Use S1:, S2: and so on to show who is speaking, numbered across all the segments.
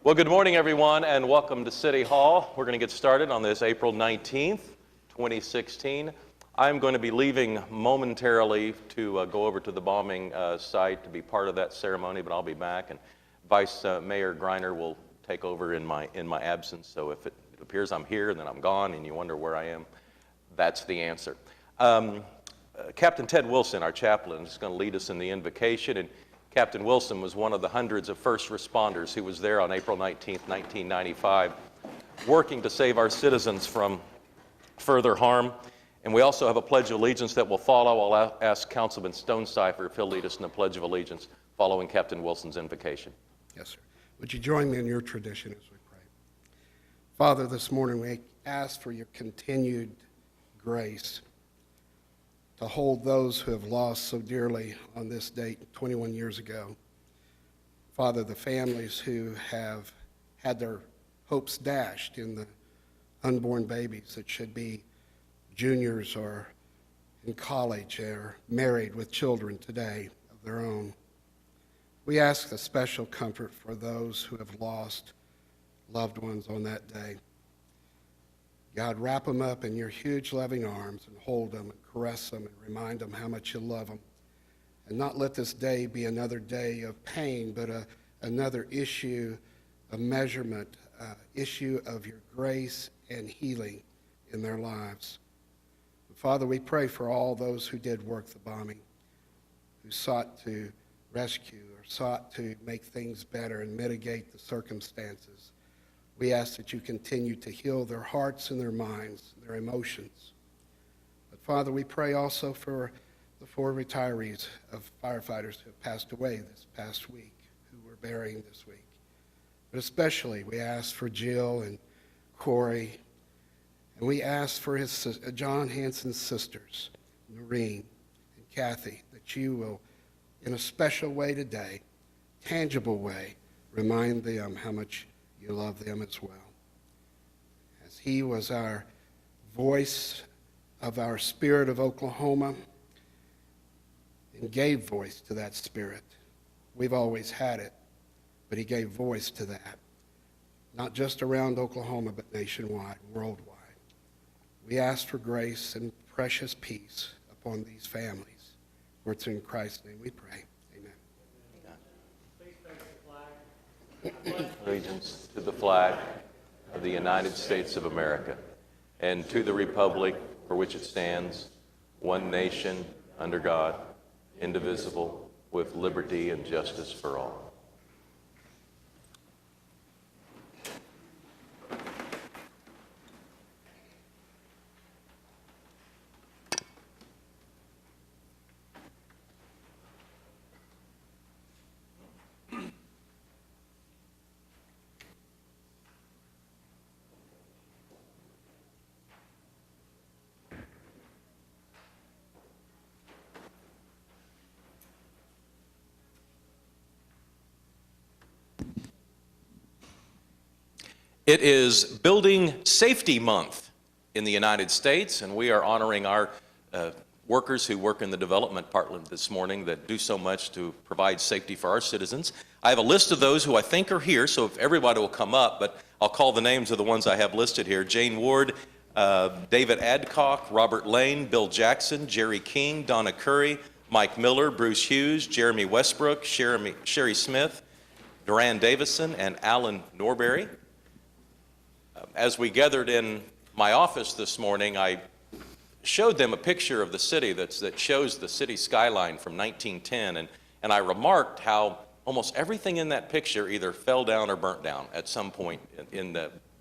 S1: Well, good morning, everyone, and welcome to City Hall. We're going to get started on this April 19th, 2016. I'm going to be leaving momentarily to go over to the bombing site to be part of that ceremony, but I'll be back, and Vice Mayor Greiner will take over in my absence. So if it appears I'm here and then I'm gone and you wonder where I am, that's the answer. Captain Ted Wilson, our chaplain, is going to lead us in the invocation, and Captain Wilson was one of the hundreds of first responders who was there on April 19th, 1995, working to save our citizens from further harm. And we also have a Pledge of Allegiance that will follow. I'll ask Councilman Stonecipher if he'll lead us in the Pledge of Allegiance following Captain Wilson's invocation.
S2: Yes, sir. Would you join me in your tradition as we pray? Father, this morning we ask for your continued grace to hold those who have lost so dearly on this date 21 years ago. Father, the families who have had their hopes dashed in the unborn babies that should be juniors or in college or married with children today of their own. We ask a special comfort for those who have lost loved ones on that day. God, wrap them up in your huge loving arms and hold them and caress them and remind them how much you love them. And not let this day be another day of pain, but another issue of measurement, issue of your grace and healing in their lives. And Father, we pray for all those who did work the bombing, who sought to rescue or sought to make things better and mitigate the circumstances. We ask that you continue to heal their hearts and their minds, their emotions. But Father, we pray also for the 4 retirees of firefighters who have passed away this past week, who we're burying this week. But especially we ask for Jill and Corey, and we ask for his John Hansen's sisters, Noreen and Kathy, that you will, in a special way today, tangible way, remind them how much you love them as well. As he was our voice of our spirit of Oklahoma and gave voice to that spirit. We've always had it, but he gave voice to that, not just around Oklahoma, but nationwide, worldwide. We ask for grace and precious peace upon these families. For it's in Christ's name we pray.
S1: Allegiance to the flag of the United States of America and to the republic for which it stands, one nation, under God, indivisible, with liberty and justice for all. It is Building Safety Month in the United States, and we are honoring our workers who work in the development department this morning that do so much to provide safety for our citizens. I have a list of those who I think are here, so if everybody will come up, but I'll call the names of the ones I have listed here. Jane Ward, David Adcock, Robert Lane, Bill Jackson, Jerry King, Donna Curry, Mike Miller, Bruce Hughes, Jeremy Westbrook, Sherry Smith, Duran Davison, and Alan Norberry. As we gathered in my office this morning, I showed them a picture of the city that shows the city skyline from 1910, and I remarked how almost everything in that picture either fell down or burnt down at some point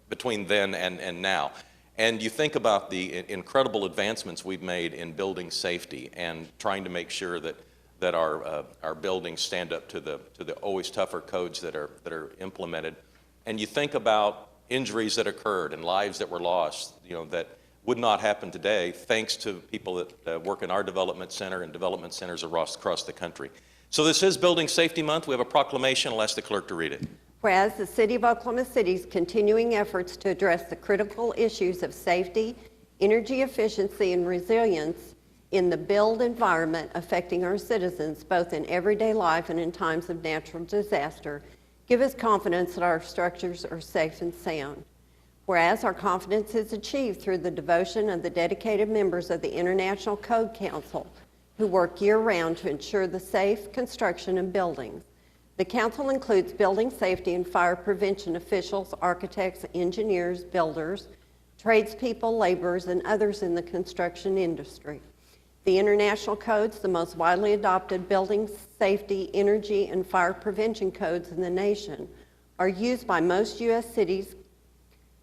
S1: between then and now. And you think about the incredible advancements we've made in building safety and trying to make sure that our buildings stand up to the always tougher codes that are implemented. And you think about injuries that occurred and lives that were lost, that would not happen today thanks to people that work in our development center and development centers across the country. So this is Building Safety Month. We have a proclamation. I'll ask the clerk to read it.
S3: Whereas the City of Oklahoma City's continuing efforts to address the critical issues of safety, energy efficiency, and resilience in the built environment affecting our citizens both in everyday life and in times of natural disaster, give us confidence that our structures are safe and sound. Whereas our confidence is achieved through the devotion of the dedicated members of the International Code Council who work year-round to ensure the safe construction of buildings. The council includes building safety and fire prevention officials, architects, engineers, builders, tradespeople, laborers, and others in the construction industry. The international codes, the most widely adopted building safety, energy, and fire prevention codes in the nation, are used by most U.S. cities,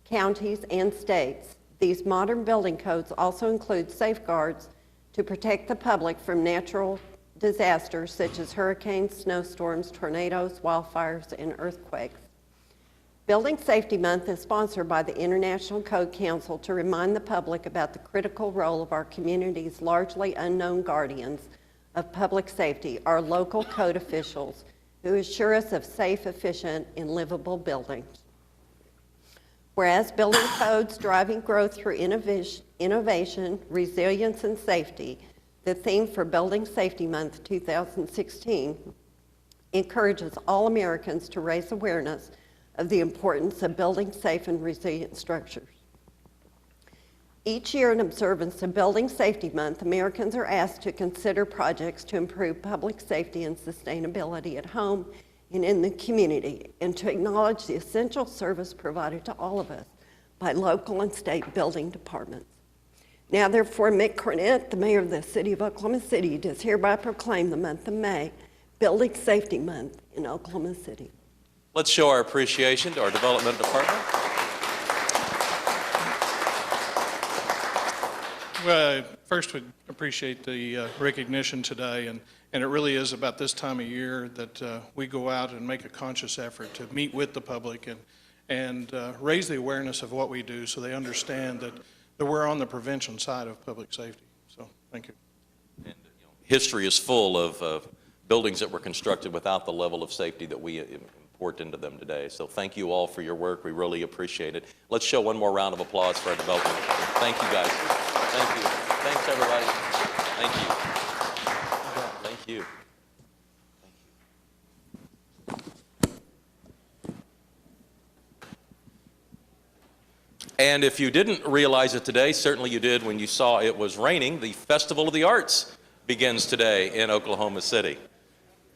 S3: counties, and states. These modern building codes also include safeguards to protect the public from natural disasters such as hurricanes, snowstorms, tornadoes, wildfires, and earthquakes. Building Safety Month is sponsored by the International Code Council to remind the public about the critical role of our community's largely unknown guardians of public safety, our local code officials, who assure us of safe, efficient, and livable buildings. Whereas building codes driving growth through innovation, resilience, and safety, the theme for Building Safety Month 2016 encourages all Americans to raise awareness of the importance of building safe and resilient structures. Each year in observance of Building Safety Month, Americans are asked to consider projects to improve public safety and sustainability at home and in the community, and to acknowledge the essential service provided to all of us by local and state building departments. Now, therefore, Mick Cornett, the mayor of the city of Oklahoma City, does hereby proclaim the month of May Building Safety Month in Oklahoma City.
S1: Let's show our appreciation to our development department.
S4: Well, I first would appreciate the recognition today, and it really is about this time of year that we go out and make a conscious effort to meet with the public and raise the awareness of what we do so they understand that we're on the prevention side of public safety. So, thank you.
S1: And, history is full of buildings that were constructed without the level of safety that we import into them today. So thank you all for your work. We really appreciate it. Let's show one more round of applause for our development. Thank you, guys. Thank you. Thanks, everybody. Thank you. Thank you. And if you didn't realize it today, certainly you did when you saw it was raining, the Festival of the Arts begins today in Oklahoma City.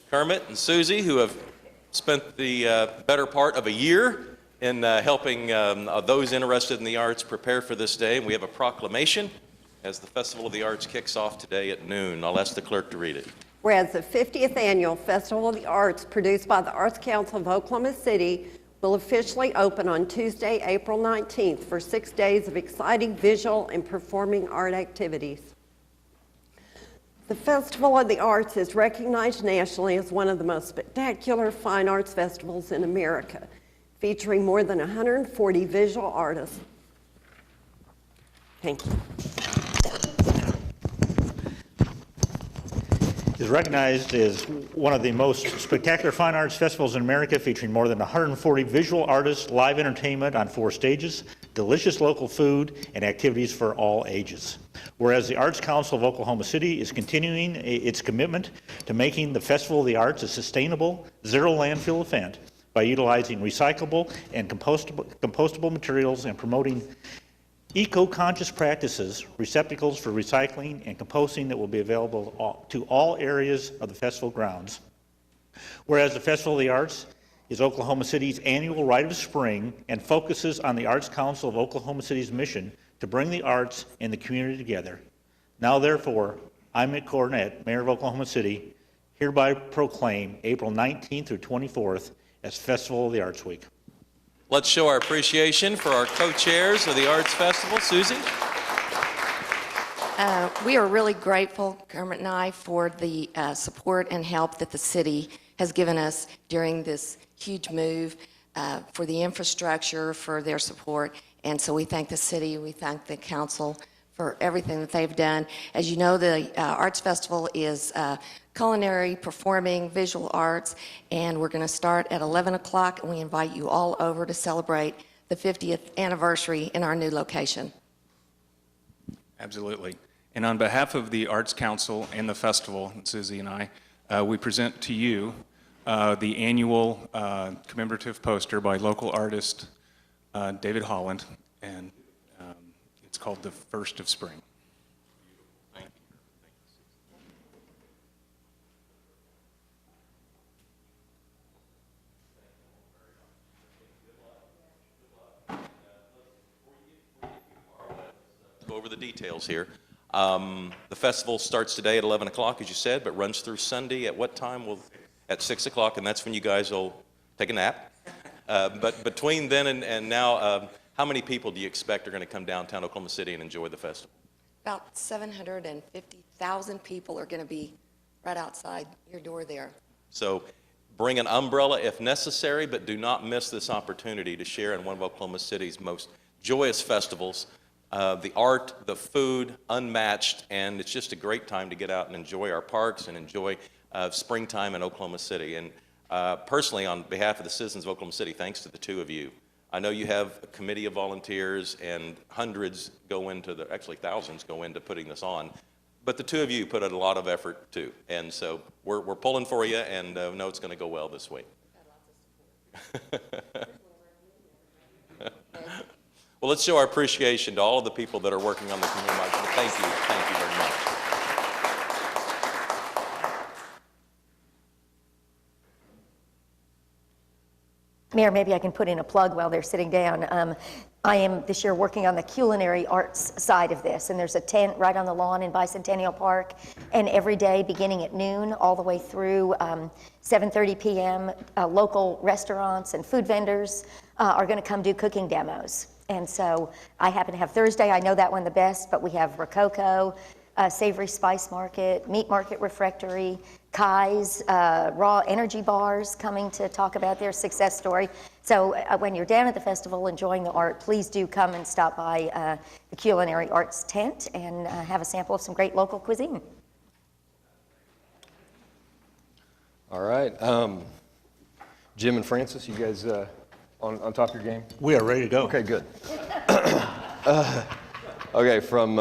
S1: Kermit and Susie, who have spent the better part of a year in helping those interested in the arts prepare for this day, and we have a proclamation as the Festival of the Arts kicks off today at noon. I'll ask the clerk to read it.
S3: Whereas the 50th Annual Festival of the Arts, produced by the Arts Council of Oklahoma City, will officially open on Tuesday, April 19th for 6 days of exciting visual and performing art activities. The Festival of the Arts is recognized nationally as one of the most spectacular fine arts festivals in America, featuring more than 140 visual artists. Thank you.
S5: Is recognized as one of the most spectacular fine arts festivals in America, featuring more than 140 visual artists, live entertainment on 4 stages, delicious local food, and activities for all ages. Whereas the Arts Council of Oklahoma City is continuing its commitment to making the Festival of the Arts a sustainable, zero landfill event by utilizing recyclable and compostable materials and promoting eco-conscious practices, receptacles for recycling and composting that will be available to all areas of the festival grounds. Whereas the Festival of the Arts is Oklahoma City's annual rite of spring and focuses on the Arts Council of Oklahoma City's mission to bring the arts and the community together. Now, therefore, I, Mick Cornett, Mayor of Oklahoma City, hereby proclaim April 19th through 24th as Festival of the Arts Week.
S1: Let's show our appreciation for our co-chairs of the Arts Festival. Susie?
S6: We are really grateful, Kermit and I, for the support and help that the city has given us during this huge move, for the infrastructure, for their support. And so we thank the city, we thank the council for everything that they've done. As you know, the Arts Festival is culinary, performing, visual arts, and we're going to start at 11 o'clock, and we invite you all over to celebrate the 50th anniversary in our new location.
S7: Absolutely. And on behalf of the Arts Council and the festival, Susie and I, we present to you the annual commemorative poster by local artist David Holland, and it's called The First of Spring.
S1: Go over the details here. The festival starts today at 11 o'clock, as you said, but runs through Sunday at what time? At 6 o'clock, and that's when you guys will take a nap. But between then and now, how many people do you expect are going to come downtown Oklahoma City and enjoy the festival?
S6: About 750,000 people are going to be right outside your door there.
S1: So bring an umbrella if necessary, but do not miss this opportunity to share in one of Oklahoma City's most joyous festivals. The art, the food, unmatched, and it's just a great time to get out and enjoy our parks and enjoy springtime in Oklahoma City. And personally, on behalf of the citizens of Oklahoma City, thanks to the two of you. I know you have a committee of volunteers, and hundreds go into actually thousands go into putting this on. But the two of you put in a lot of effort too. And so we're pulling for you, and know it's going to go well this week. Well, let's show our appreciation to all of the people that are working on the community march. Thank you very much.
S8: Mayor, maybe I can put in a plug while they're sitting down. I am this year working on the culinary arts side of this, and there's a tent right on the lawn in Bicentennial Park, and every day beginning at noon all the way through 7:30 p.m., local restaurants and food vendors are going to come do cooking demos. And so I happen to have Thursday, I know that one the best, but we have Rococo, Savory Spice Market, Meat Market Refractory, Kai's, Raw Energy Bars coming to talk about their success story. So when you're down at the festival enjoying the art, please do come and stop by the Culinary Arts tent and have a sample of some great local cuisine.
S9: All right. Jim and Francis, you guys on top of your game?
S5: We are ready to go.
S9: Okay, good. Okay, from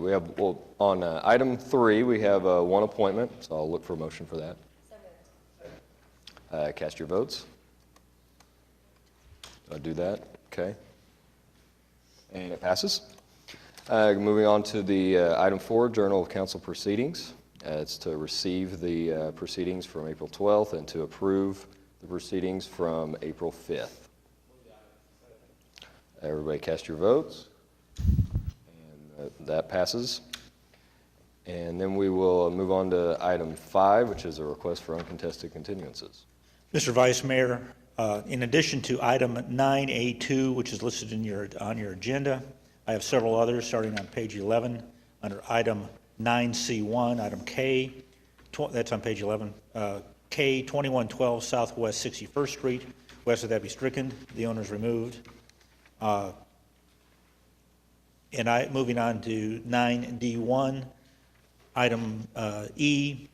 S9: we have on item 3, we have one appointment, so I'll look for a motion for that. Cast your votes. I'll do that. Okay. And it passes. Moving on to the item 4, Journal of Council Proceedings. It's to receive the proceedings from April 12th and to approve the proceedings from April 5th. Everybody cast your votes. And that passes. And then we will move on to item 5, which is a request for uncontested continuances.
S5: Mr. Vice Mayor, in addition to item 9A2, which is listed on your agenda, I have several others starting on page 11 under item 9C1, item K, that's on page 11, K 2112 Southwest 61st Street, west of that be stricken, the owner's removed. And moving on to 9D1, item E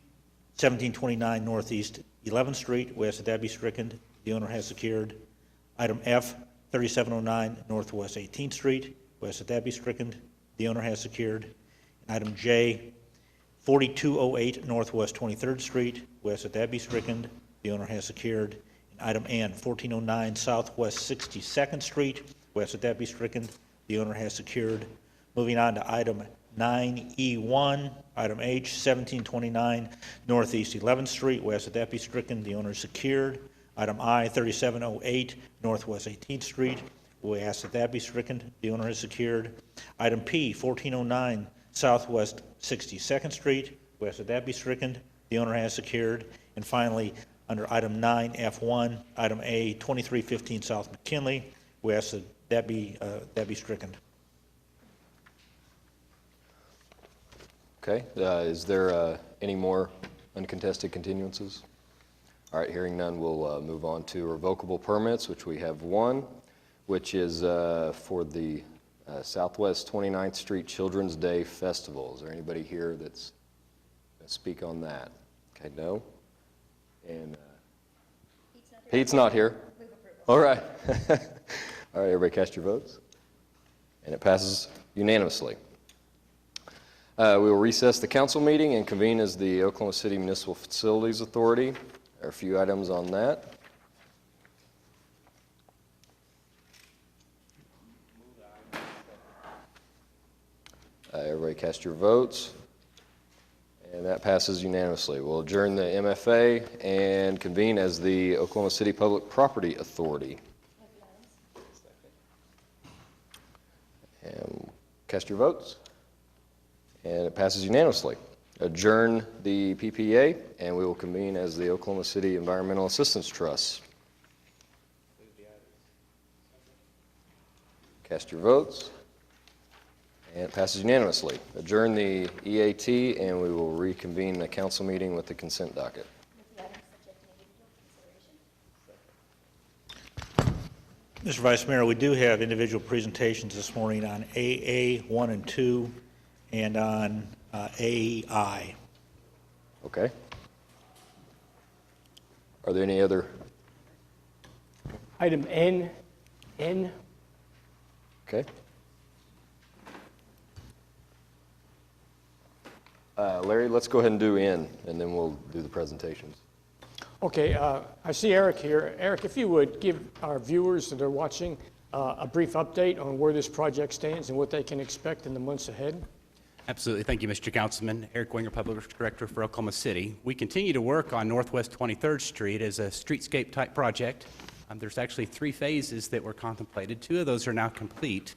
S5: 1729 Northeast 11th Street, west of that be stricken, the owner has secured. Item F 3709 Northwest 18th Street, west of that be stricken, the owner has secured. Item J 4208 Northwest 23rd Street, west of that be stricken, the owner has secured. And item N 1409 Southwest 62nd Street, west of that be stricken, the owner has secured. Moving on to item 9E1, item H 1729 Northeast 11th Street, west of that be stricken, the owner is secured. Item I 3708 Northwest 18th Street, we ask that be stricken, the owner is secured. Item P 1409 Southwest 62nd Street, west of that be stricken, the owner has secured. And finally, under item 9F1, item A 2315 South McKinley, we ask that be stricken.
S9: Okay, is there any more uncontested continuances? All right, hearing none, we'll move on to revocable permits, which we have one, which is for the Southwest 29th Street Children's Day Festival. Is there anybody here that's going to speak on that? Okay, no. And Pete's not here. All right. All right, everybody cast your votes. And it passes unanimously. We will recess the council meeting and convene as the Oklahoma City Municipal Facilities Authority. There are a few items on that. Everybody cast your votes. And that passes unanimously. We'll adjourn the MFA and convene as the Oklahoma City Public Property Authority. And cast your votes. And it passes unanimously. Adjourn the PPA, and we will convene as the Oklahoma City Environmental Assistance Trust. Cast your votes. And it passes unanimously. Adjourn the EAT, and we will reconvene the council meeting with the consent docket.
S5: Mr. Vice Mayor, we do have individual presentations this morning on AA 1 and 2 and on AEI.
S9: Okay. Are there any other?
S10: Item N.
S9: Okay. Larry, let's go ahead and do N, and then we'll do the presentations.
S10: Okay, I see Eric here. Eric, if you would give our viewers that are watching a brief update on where this project stands and what they can expect in the months ahead.
S11: Absolutely. Thank you, Mr. Councilman. Eric Winger, Public Works Director for Oklahoma City. We continue to work on Northwest 23rd Street as a streetscape type project. There's actually 3 phases that were contemplated. 2 of those are now complete.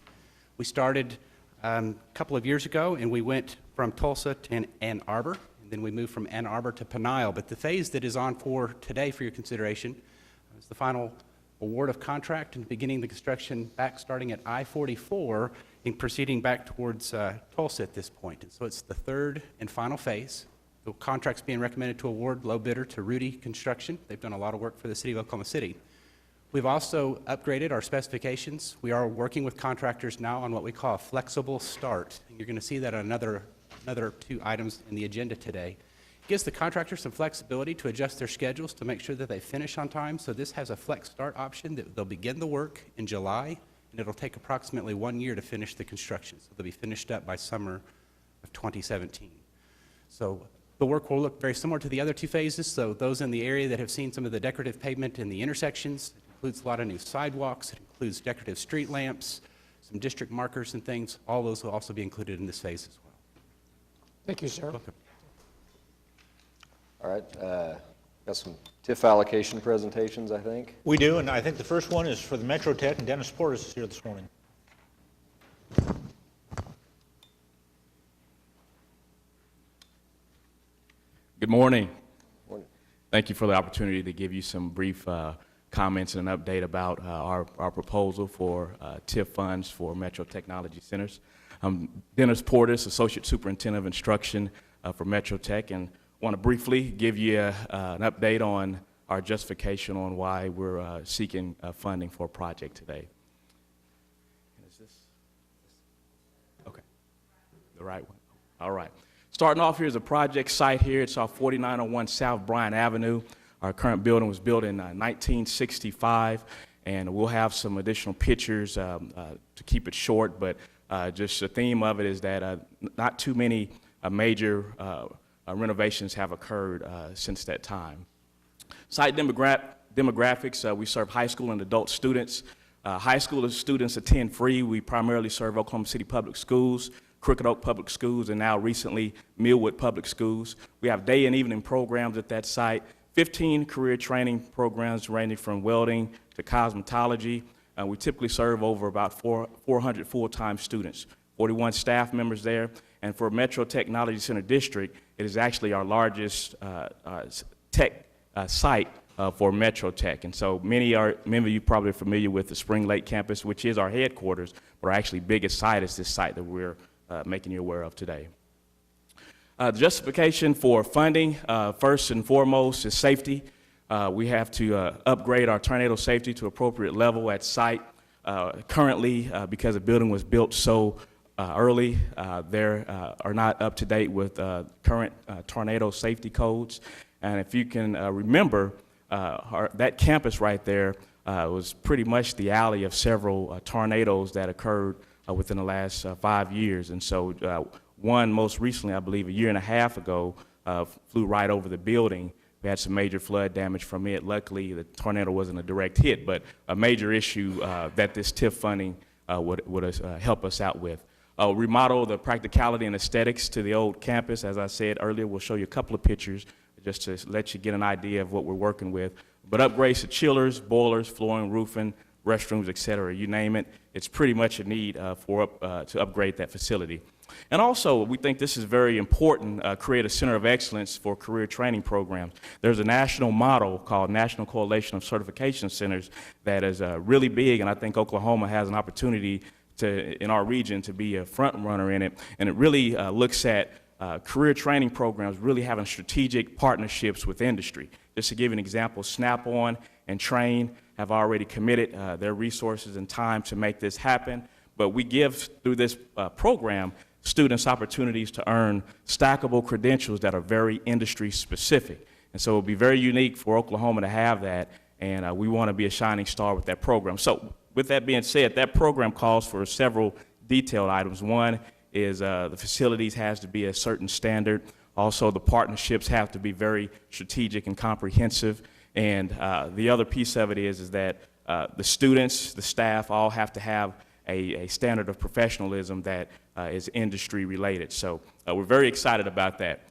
S11: We started a couple of years ago, and we went from Tulsa to Ann Arbor, and then we moved from Ann Arbor to Peniel. But the phase that is on for today for your consideration is the final award of contract and beginning the construction back starting at I-44 and proceeding back towards Tulsa at this point. And so it's the 3rd and final phase. The contract's being recommended to award low bidder to Rudy Construction. They've done a lot of work for the city of Oklahoma City. We've also upgraded our specifications. We are working with contractors now on what we call a flexible start. And you're going to see that on another 2 items in the agenda today. It gives the contractors some flexibility to adjust their schedules to make sure that they finish on time. So this has a flex start option that they'll begin the work in July, and it'll take approximately 1 year to finish the construction. So they'll be finished up by summer of 2017. So the work will look very similar to the other 2 phases. So those in the area that have seen some of the decorative pavement in the intersections, it includes a lot of new sidewalks, it includes decorative street lamps, some district markers and things. All those will also be included in this phase as well.
S10: Thank you, sir.
S11: Welcome.
S9: All right. Got some TIF allocation presentations, I think.
S5: We do, and I think the first one is for the Metro Tech, and Dennis Portis is here this morning.
S12: Good morning.
S9: Morning.
S12: Thank you for the opportunity to give you some brief comments and an update about our proposal for TIF funds for Metro Technology Centers. I'm Dennis Portis, Associate Superintendent of Instruction for Metro Tech, and want to briefly give you an update on our justification on why we're seeking funding for a project today. Is this? Okay, the right one. All right. Starting off, here's a project site here. It's our 4901 South Bryant Avenue. Our current building was built in 1965, and we'll have some additional pictures to keep it short, but just the theme of it is that not too many major renovations have occurred since that time. Site demographics, we serve high school and adult students. High school students attend free. We primarily serve Oklahoma City Public Schools, Crooked Oak Public Schools, and now recently Millwood Public Schools. We have day and evening programs at that site, 15 career training programs ranging from welding to cosmetology. We typically serve over about 400 full-time students, 41 staff members there. And for Metro Technology Center District, it is actually our largest tech site for Metro Tech. And so many of you probably are familiar with the Spring Lake campus, which is our headquarters, but our actually biggest site is this site that we're making you aware of today. The justification for funding, first and foremost, is safety. We have to upgrade our tornado safety to appropriate level at site. Currently, because the building was built so early, they are not up to date with current tornado safety codes. And if you can remember, that campus right there was pretty much the alley of several tornadoes that occurred within the last 5 years. And so one most recently, I believe a year and a half ago, flew right over the building. We had some major flood damage from it. Luckily, the tornado wasn't a direct hit, but a major issue that this TIF funding would help us out with. Remodel the practicality and aesthetics to the old campus. As I said earlier, we'll show you a couple of pictures just to let you get an idea of what we're working with. But upgrades to chillers, boilers, flooring, roofing, restrooms, et cetera, you name it. It's pretty much a need to upgrade that facility. And also, we think this is very important, create a center of excellence for career training programs. There's a national model called National Coalition of Certification Centers that is really big, and I think Oklahoma has an opportunity in our region to be a front runner in it. And it really looks at career training programs really having strategic partnerships with industry. Just to give you an example, Snap-on and Train have already committed their resources and time to make this happen. But we give, through this program, students opportunities to earn stackable credentials that are very industry specific. And so it will be very unique for Oklahoma to have that, and we want to be a shining star with that program. So with that being said, that program calls for several detailed items. One is the facilities has to be a certain standard. Also, the partnerships have to be very strategic and comprehensive. And the other piece of it is that the students, the staff, all have to have a standard of professionalism that is industry related. So we're very excited about that.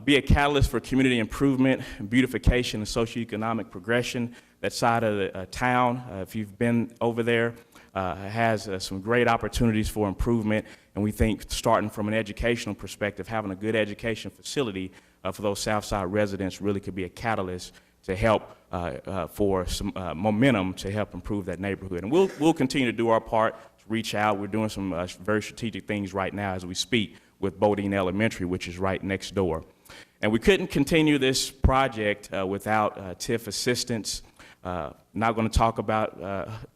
S12: Be a catalyst for community improvement, beautification, and socioeconomic progression. That side of the town, if you've been over there, has some great opportunities for improvement. And we think, starting from an educational perspective, having a good education facility for those Southside residents really could be a catalyst to help for some momentum to help improve that neighborhood. And we'll continue to do our part to reach out. We're doing some very strategic things right now as we speak with Bodine Elementary, which is right next door. And we couldn't continue this project without TIF assistance. Not going to talk about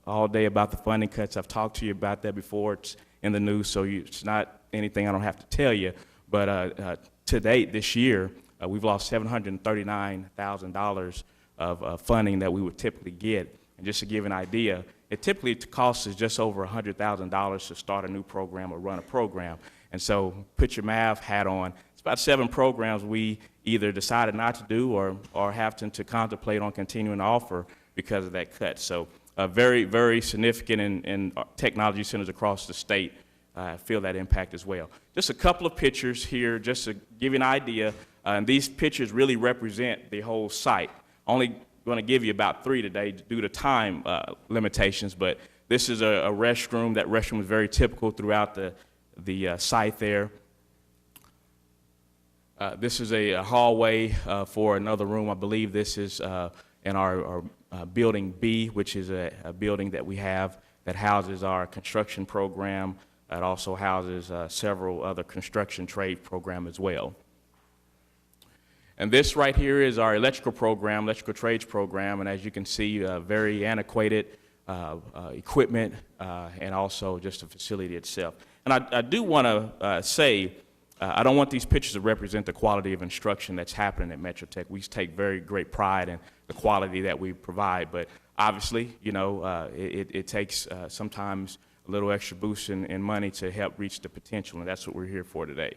S12: all day about the funding cuts. I've talked to you about that before. It's in the news, so it's not anything I don't have to tell you. But to date this year, we've lost $739,000 of funding that we would typically get. And just to give an idea, it typically costs us just over $100,000 to start a new program or run a program. And so put your math hat on. It's about 7 programs we either decided not to do or have to contemplate on continuing to offer because of that cut. So very, very significant in technology centers across the state feel that impact as well. Just a couple of pictures here just to give you an idea. And these pictures really represent the whole site. Only going to give you about 3 today due to time limitations, but this is a restroom. That restroom is very typical throughout the site there. This is a hallway for another room. I believe this is in our building B, which is a building that we have that houses our construction program. It also houses several other construction trade program as well. And this right here is our electrical program, electrical trades program, and as you can see, very antiquated equipment and also just the facility itself. And I do want to say, I don't want these pictures to represent the quality of instruction that's happening at Metro Tech. We take very great pride in the quality that we provide, but obviously, you know, it takes sometimes a little extra boost in money to help reach the potential, and that's what we're here for today.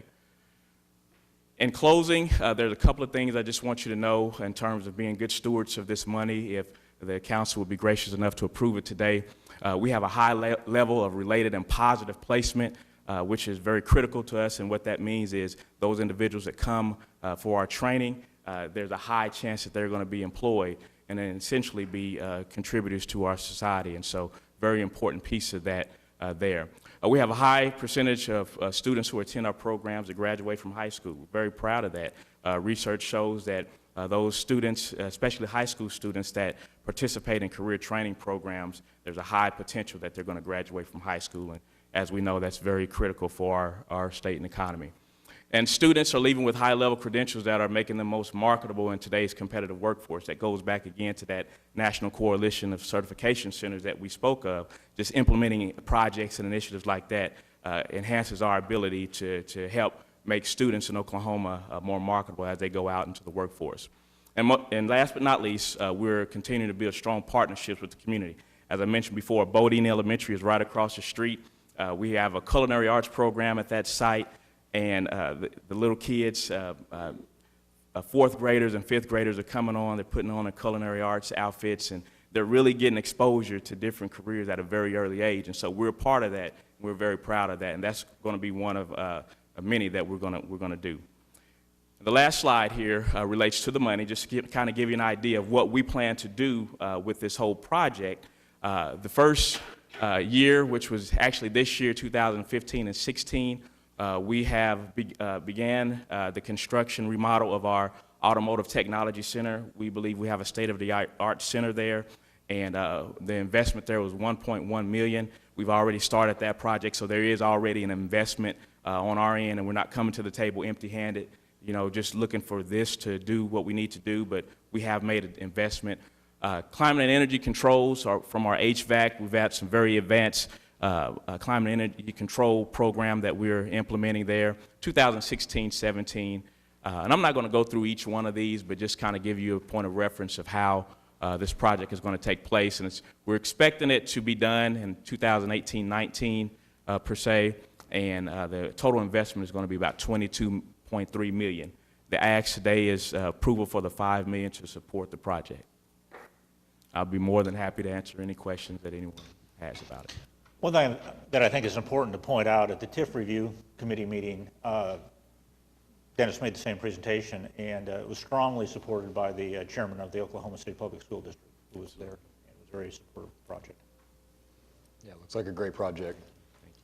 S12: In closing, there's a couple of things I just want you to know in terms of being good stewards of this money. If the council would be gracious enough to approve it today, we have a high level of related and positive placement, which is very critical to us. And what that means is those individuals that come for our training, there's a high chance that they're going to be employed and then essentially be contributors to our society. And so very important piece of that there. We have a high percentage of students who attend our programs that graduate from high school. We're very proud of that. Research shows that those students, especially high school students that participate in career training programs, there's a high potential that they're going to graduate from high school. And as we know, that's very critical for our state and economy. And students are leaving with high-level credentials that are making them most marketable in today's competitive workforce. That goes back again to that National Coalition of Certification Centers that we spoke of. Just implementing projects and initiatives like that enhances our ability to help make students in Oklahoma more marketable as they go out into the workforce. And last but not least, we're continuing to build strong partnerships with the community. As I mentioned before, Bodine Elementary is right across the street. We have a culinary arts program at that site. And the little kids fourth graders and fifth graders are coming on. They're putting on their culinary arts outfits, and they're really getting exposure to different careers at a very early age. And so we're part of that. We're very proud of that, and that's going to be one of many that we're going to do. The last slide here relates to the money, just to kind of give you an idea of what we plan to do with this whole project. The first year, which was actually this year, 2015 and 16, we have began the construction remodel of our Automotive Technology Center. We believe we have a state-of-the-art center there, and the investment there was $1.1 million. We've already started that project, so there is already an investment on our end, and we're not coming to the table empty-handed, you know, just looking for this to do what we need to do, but we have made an investment. Climate and energy controls are from our HVAC. We've had some very advanced climate and energy control program that we're implementing there, 2016-17. And I'm not going to go through each one of these, but just kind of give you a point of reference of how this project is going to take place. And we're expecting it to be done in 2018-19 per se, and the total investment is going to be about $22.3 million. The ask today is approval for the $5 million to support the project. I'll be more than happy to answer any questions that anyone has about it.
S5: One thing that I think is important to point out at the TIF review committee meeting, Dennis made the same presentation, and it was strongly supported by the chairman of the Oklahoma City Public School District, who was there, and it was a very supportive project.
S9: Yeah, looks like a great project. Thank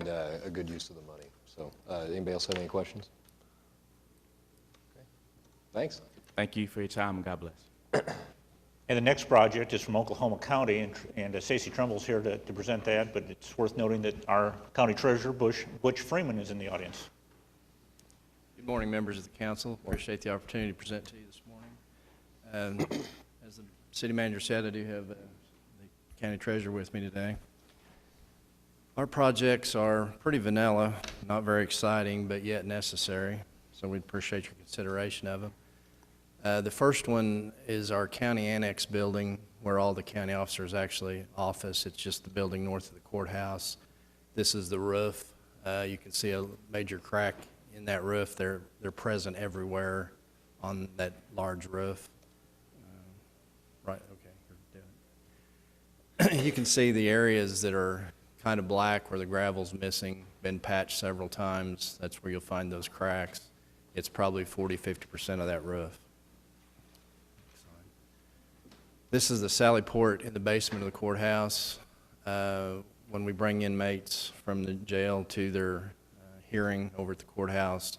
S9: you. And a good use of the money. So anybody else have any questions? Okay. Thanks.
S12: Thank you for your time, and God bless.
S5: And the next project is from Oklahoma County, and Stacey Trumbull's here to present that, but it's worth noting that our county treasurer, Butch Freeman, is in the audience.
S13: Good morning, members of the council. Appreciate the opportunity to present to you this morning. As the city manager said, I do have the county treasurer with me today. Our projects are pretty vanilla, not very exciting, but yet necessary, so we appreciate your consideration of them. The first one is our county annex building where all the county officers actually office. It's just the building north of the courthouse. This is the roof. You can see a major crack in that roof. They're present everywhere on that large roof. Right, okay, you're doing it. You can see the areas that are kind of black where the gravel's missing, been patched several times. That's where you'll find those cracks. It's probably 40–50% of that roof. This is the sally port in the basement of the courthouse. When we bring inmates from the jail to their hearing over at the courthouse,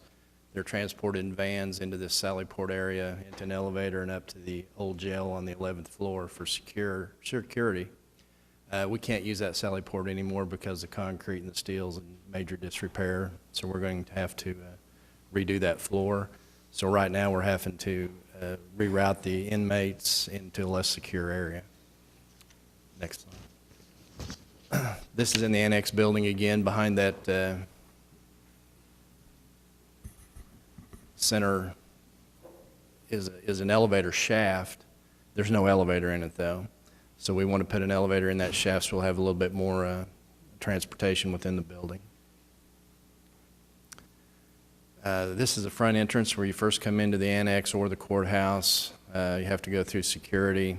S13: they're transported in vans into this sally port area, into an elevator, and up to the old jail on the 11th floor for security. We can't use that sally port anymore because the concrete and the steel's in major disrepair, so we're going to have to redo that floor. So right now we're having to reroute the inmates into a less secure area. Next slide. This is in the annex building again. Behind that center is an elevator shaft. There's no elevator in it though. So we want to put an elevator in that shaft so we'll have a little bit more transportation within the building. This is the front entrance where you first come into the annex or the courthouse. You have to go through security.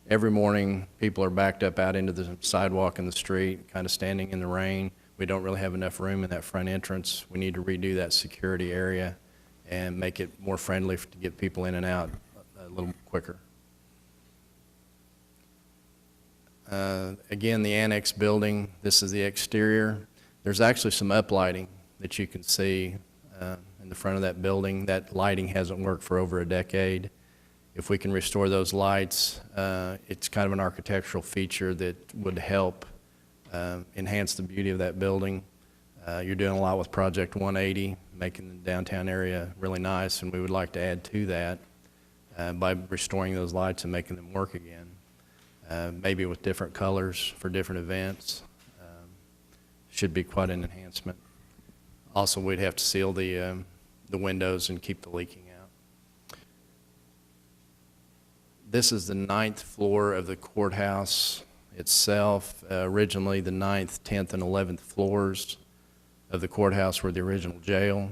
S13: Every morning, people are backed up out into the sidewalk in the street, kind of standing in the rain. We don't really have enough room in that front entrance. We need to redo that security area and make it more friendly to get people in and out a little quicker. Again, the annex building, this is the exterior. There's actually some uplighting that you can see in the front of that building. That lighting hasn't worked for over a decade. If we can restore those lights, it's kind of an architectural feature that would help enhance the beauty of that building. You're doing a lot with Project 180, making the downtown area really nice, and we would like to add to that by restoring those lights and making them work again. Maybe with different colors for different events. Should be quite an enhancement. Also, we'd have to seal the windows and keep the leaking out. This is the 9th floor of the courthouse itself. Originally, the 9th, 10th, and 11th floors of the courthouse were the original jail.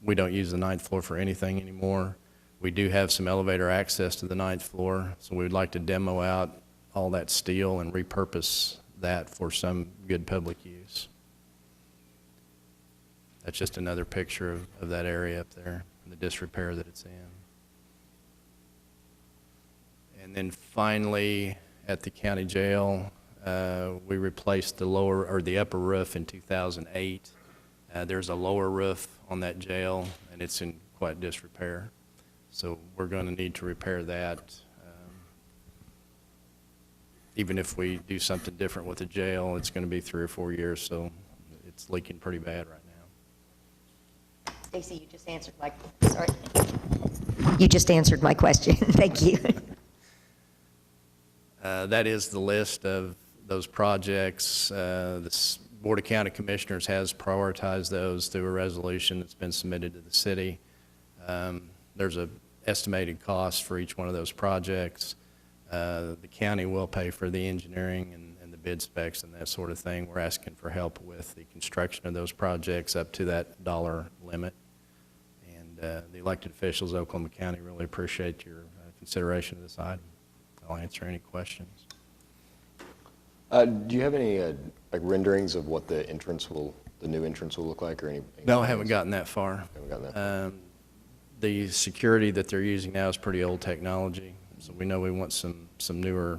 S13: We don't use the 9th floor for anything anymore. We do have some elevator access to the 9th floor, so we would like to demo out all that steel and repurpose that for some good public use. That's just another picture of that area up there, and the disrepair that it's in. And then finally, at the county jail, we replaced the lower or the upper roof in 2008. There's a lower roof on that jail, and it's in quite disrepair. So we're going to need to repair that. Even if we do something different with the jail, it's going to be 3 or 4 years, so it's leaking pretty bad right now.
S8: Stacy, you just answered my, sorry. You just answered my question. Thank you.
S13: That is the list of those projects. The Board of County Commissioners has prioritized those through a resolution that's been submitted to the city. There's an estimated cost for each one of those projects. The county will pay for the engineering and the bid specs and that sort of thing. We're asking for help with the construction of those projects up to that dollar limit. And the elected officials of Oklahoma County really appreciate your consideration of this item. I'll answer any questions.
S9: Do you have any like renderings of what the new entrance will look like, or any?
S13: No, I haven't gotten that far.
S9: Haven't gotten that far.
S13: The security that they're using now is pretty old technology, so we know we want some newer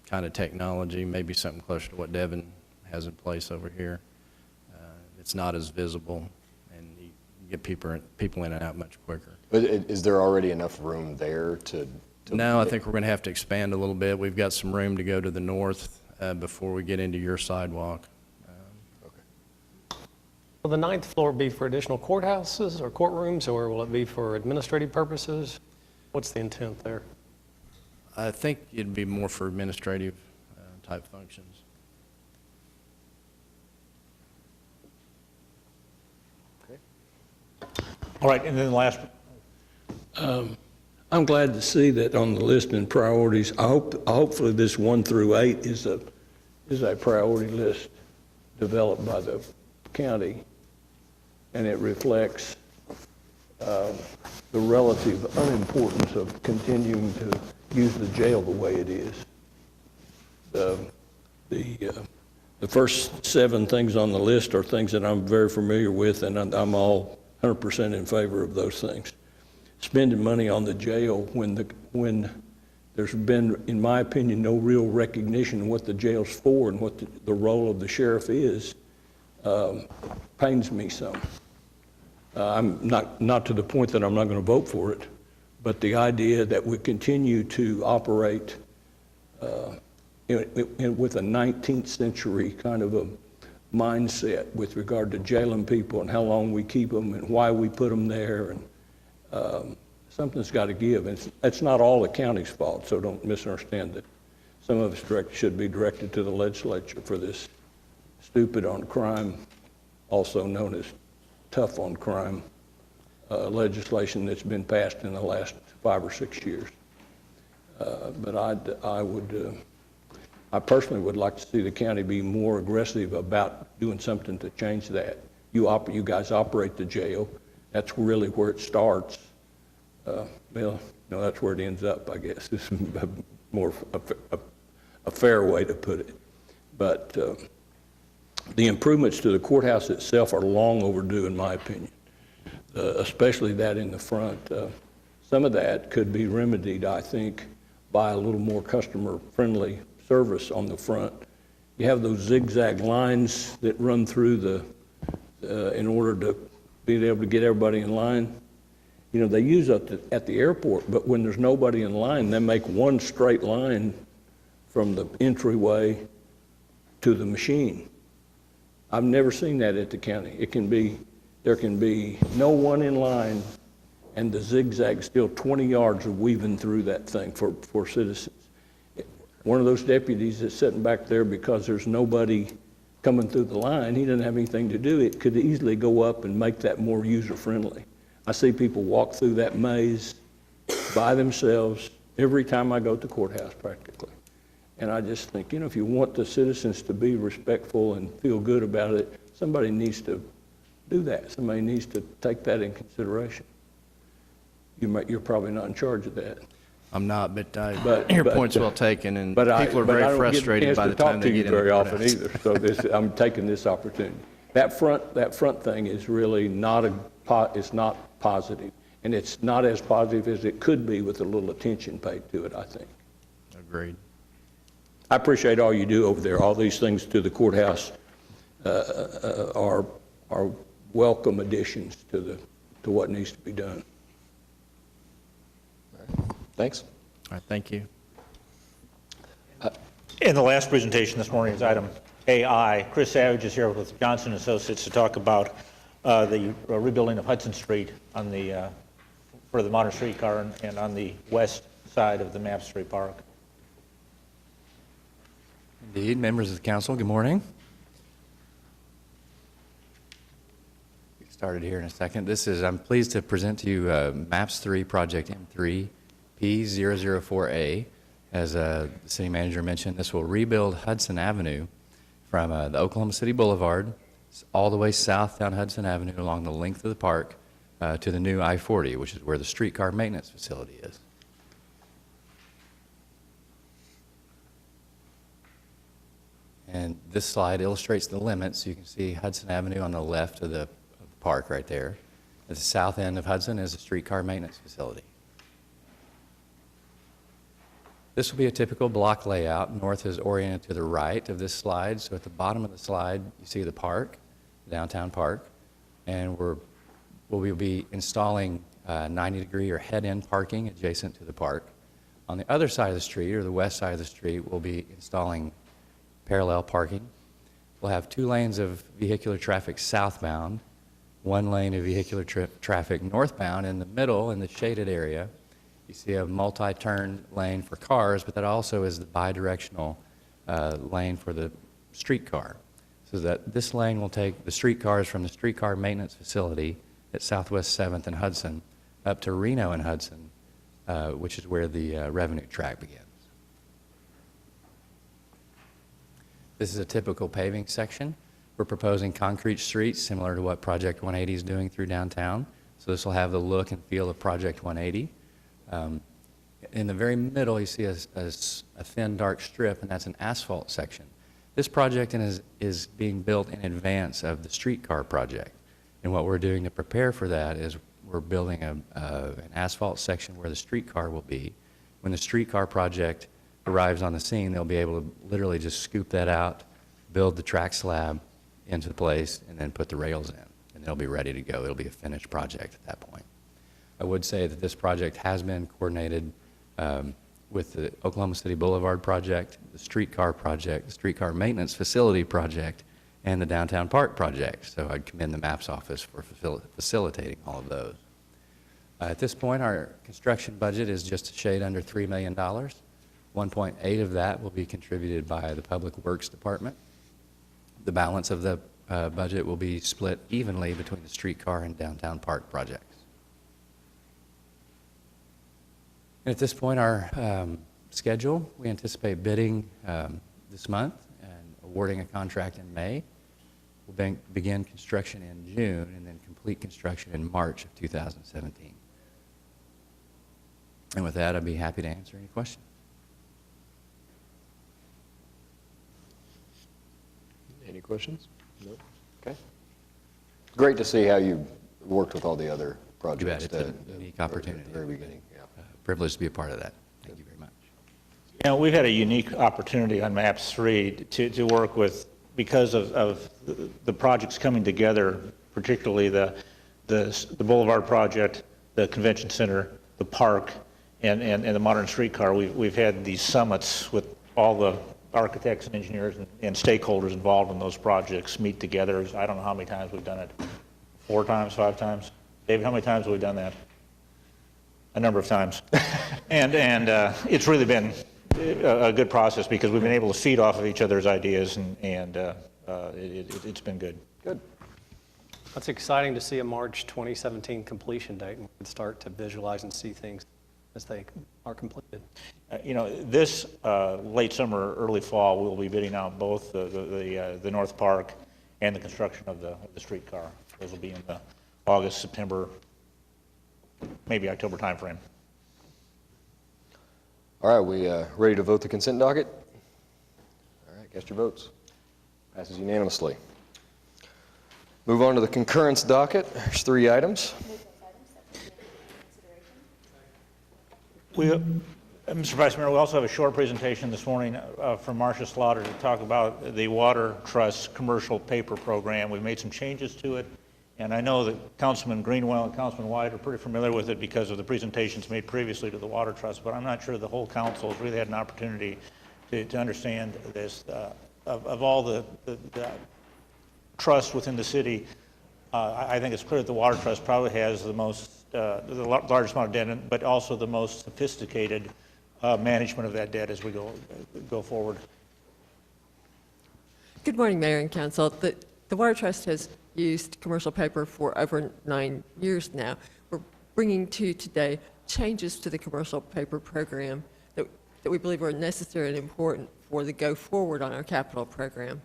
S13: kind of technology, maybe something closer to what Devon has in place over here. It's not as visible, and you get people in and out much quicker.
S9: But is there already enough room there to
S13: No, I think we're going to have to expand a little bit. We've got some room to go to the north before we get into your sidewalk.
S14: Will the 9th floor be for additional courthouses or courtrooms, or will it be for administrative purposes? What's the intent there?
S13: I think it'd be more for administrative type functions.
S15: All right, and then the last one. I'm glad to see that on the list and priorities. Hopefully this 1 through 8 is a priority list developed by the county, and it reflects the relative unimportance of continuing to use the jail the way it is. The first 7 things on the list are things that I'm very familiar with, and I'm all 100% in favor of those things. Spending money on the jail when there's been, in my opinion, no real recognition of what the jail's for and what the role of the sheriff is, pains me some. I'm not to the point that I'm not going to vote for it, but the idea that we continue to operate with a 19th century kind of a mindset with regard to jailing people and how long we keep them and why we put them there, and something's got to give. And it's not all the county's fault, so don't misunderstand that. Some of us should be directed to the legislature for this stupid on crime, also known as tough on crime legislation that's been passed in the last 5 or 6 years. But I personally would like to see the county be more aggressive about doing something to change that. You guys operate the jail. That's really where it starts. Well, no, that's where it ends up, I guess. It's more a fair way to put it. But the improvements to the courthouse itself are long overdue, in my opinion, especially that in the front. Some of that could be remedied, I think, by a little more customer-friendly service on the front. You have those zigzag lines that run through in order to be able to get everybody in line. You know, they use it at the airport, but when there's nobody in line, they make one straight line from the entryway to the machine. I've never seen that at the county. There can be no one in line, and the zigzag still 20 yards of weaving through that thing for citizens. One of those deputies that's sitting back there because there's nobody coming through the line, he doesn't have anything to do. It could easily go up and make that more user-friendly. I see people walk through that maze by themselves every time I go to the courthouse, practically. And I just think, if you want the citizens to be respectful and feel good about it, somebody needs to do that. Somebody needs to take that in consideration. You're probably not in charge of that.
S13: I'm not, but your point's well taken, and people are very frustrated by the time they get in the
S15: very often
S13: courthouse.
S15: either, so I'm taking this opportunity. That front thing is really not it's not positive, and it's not as positive as it could be with a little attention paid to it, I think.
S13: Agreed.
S15: I appreciate all you do over there. All these things to the courthouse are welcome additions to what needs to be done.
S9: Thanks.
S13: All right, thank you.
S5: In the last presentation this morning is item AI. Chris Savage is here with Johnson Associates to talk about the rebuilding of Hudson Street on the for the modern streetcar and on the west side of the Mapp Street Park.
S16: Indeed, members of the council, good morning. Get started here in a second. I'm pleased to present to you MAPS 3 project M3 P004A. As the city manager mentioned, this will rebuild Hudson Avenue from the Oklahoma City Boulevard all the way south down Hudson Avenue along the length of the park to the new I-40, which is where the streetcar maintenance facility is. And this slide illustrates the limits. You can see Hudson Avenue on the left of the park right there. At the south end of Hudson is a streetcar maintenance facility. This will be a typical block layout. North is oriented to the right of this slide. So at the bottom of the slide, you see the park, downtown park, and we'll be installing 90-degree or head-end parking adjacent to the park. On the other side of the street, or the west side of the street, we'll be installing parallel parking. We'll have 2 lanes of vehicular traffic southbound, 1 lane of vehicular traffic northbound. In the middle, in the shaded area, you see a multi-turn lane for cars, but that also is the bi-directional lane for the streetcar. So that this lane will take the streetcars from the streetcar maintenance facility at Southwest 7th and Hudson up to Reno and Hudson, which is where the revenue track begins. This is a typical paving section. We're proposing concrete streets similar to what Project 180 is doing through downtown. So this will have the look and feel of Project 180. In the very middle, you see a thin, dark strip, and that's an asphalt section. This project is being built in advance of the streetcar project. And what we're doing to prepare for that is we're building an asphalt section where the streetcar will be. When the streetcar project arrives on the scene, they'll be able to literally just scoop that out, build the track slab into place, and then put the rails in. And they'll be ready to go. It'll be a finished project at that point. I would say that this project has been coordinated with the Oklahoma City Boulevard project, the streetcar maintenance facility project, and the downtown park project. So I'd commend the MAPS office for facilitating all of those. At this point, our construction budget is just a shade under $3 million. 1.8 of that will be contributed by the Public Works Department. The balance of the budget will be split evenly between the streetcar and downtown park projects. And at this point, our schedule, we anticipate bidding this month and awarding a contract in May. We'll begin construction in June and then complete construction in March of 2017. And with that, I'd be happy to answer any questions.
S9: Any questions? No? Okay. Great to see how you worked with all the other projects.
S16: It's a unique opportunity.
S9: At the very beginning, yeah.
S16: Privileged to be a part of that. Thank you very much.
S5: You know, we've had a unique opportunity on MAPS 3 to work with, because of the projects coming together, particularly the Boulevard project, the Convention Center, the park, and the modern streetcar. We've had these summits with all the architects and engineers and stakeholders involved in those projects meet together. I don't know how many times we've done it. 4 times, 5 times? David, how many times have we done that? A number of times. and it's really been a good process because we've been able to feed off of each other's ideas, and it's been good.
S9: Good.
S14: That's exciting to see a March 2017 completion date, and we can start to visualize and see things as they are completed.
S5: You know, this late summer, early fall, we'll be bidding out both the North Park and the construction of the streetcar. Those will be in the August, September, maybe October timeframe.
S9: All right, we ready to vote the consent docket? All right, cast your votes. Passes unanimously. Move on to the concurrence docket. There's 3 items.
S5: Mr. Vice Mayor, we also have a short presentation this morning from Marcia Slaughter to talk about the Water Trust commercial paper program. We've made some changes to it, and I know that Councilman Greenwell and Councilman White are pretty familiar with it because of the presentations made previously to the Water Trust, but I'm not sure the whole council has really had an opportunity to understand this. Of all the trusts within the city, I think it's clear that the Water Trust probably has the most, the largest amount of debt, but also the most sophisticated management of that debt as we go forward.
S17: Good morning, Mayor and Council. The Water Trust has used commercial paper for over 9 years now. We're bringing to you today changes to the commercial paper program that we believe are necessary and important for the go forward on our capital program.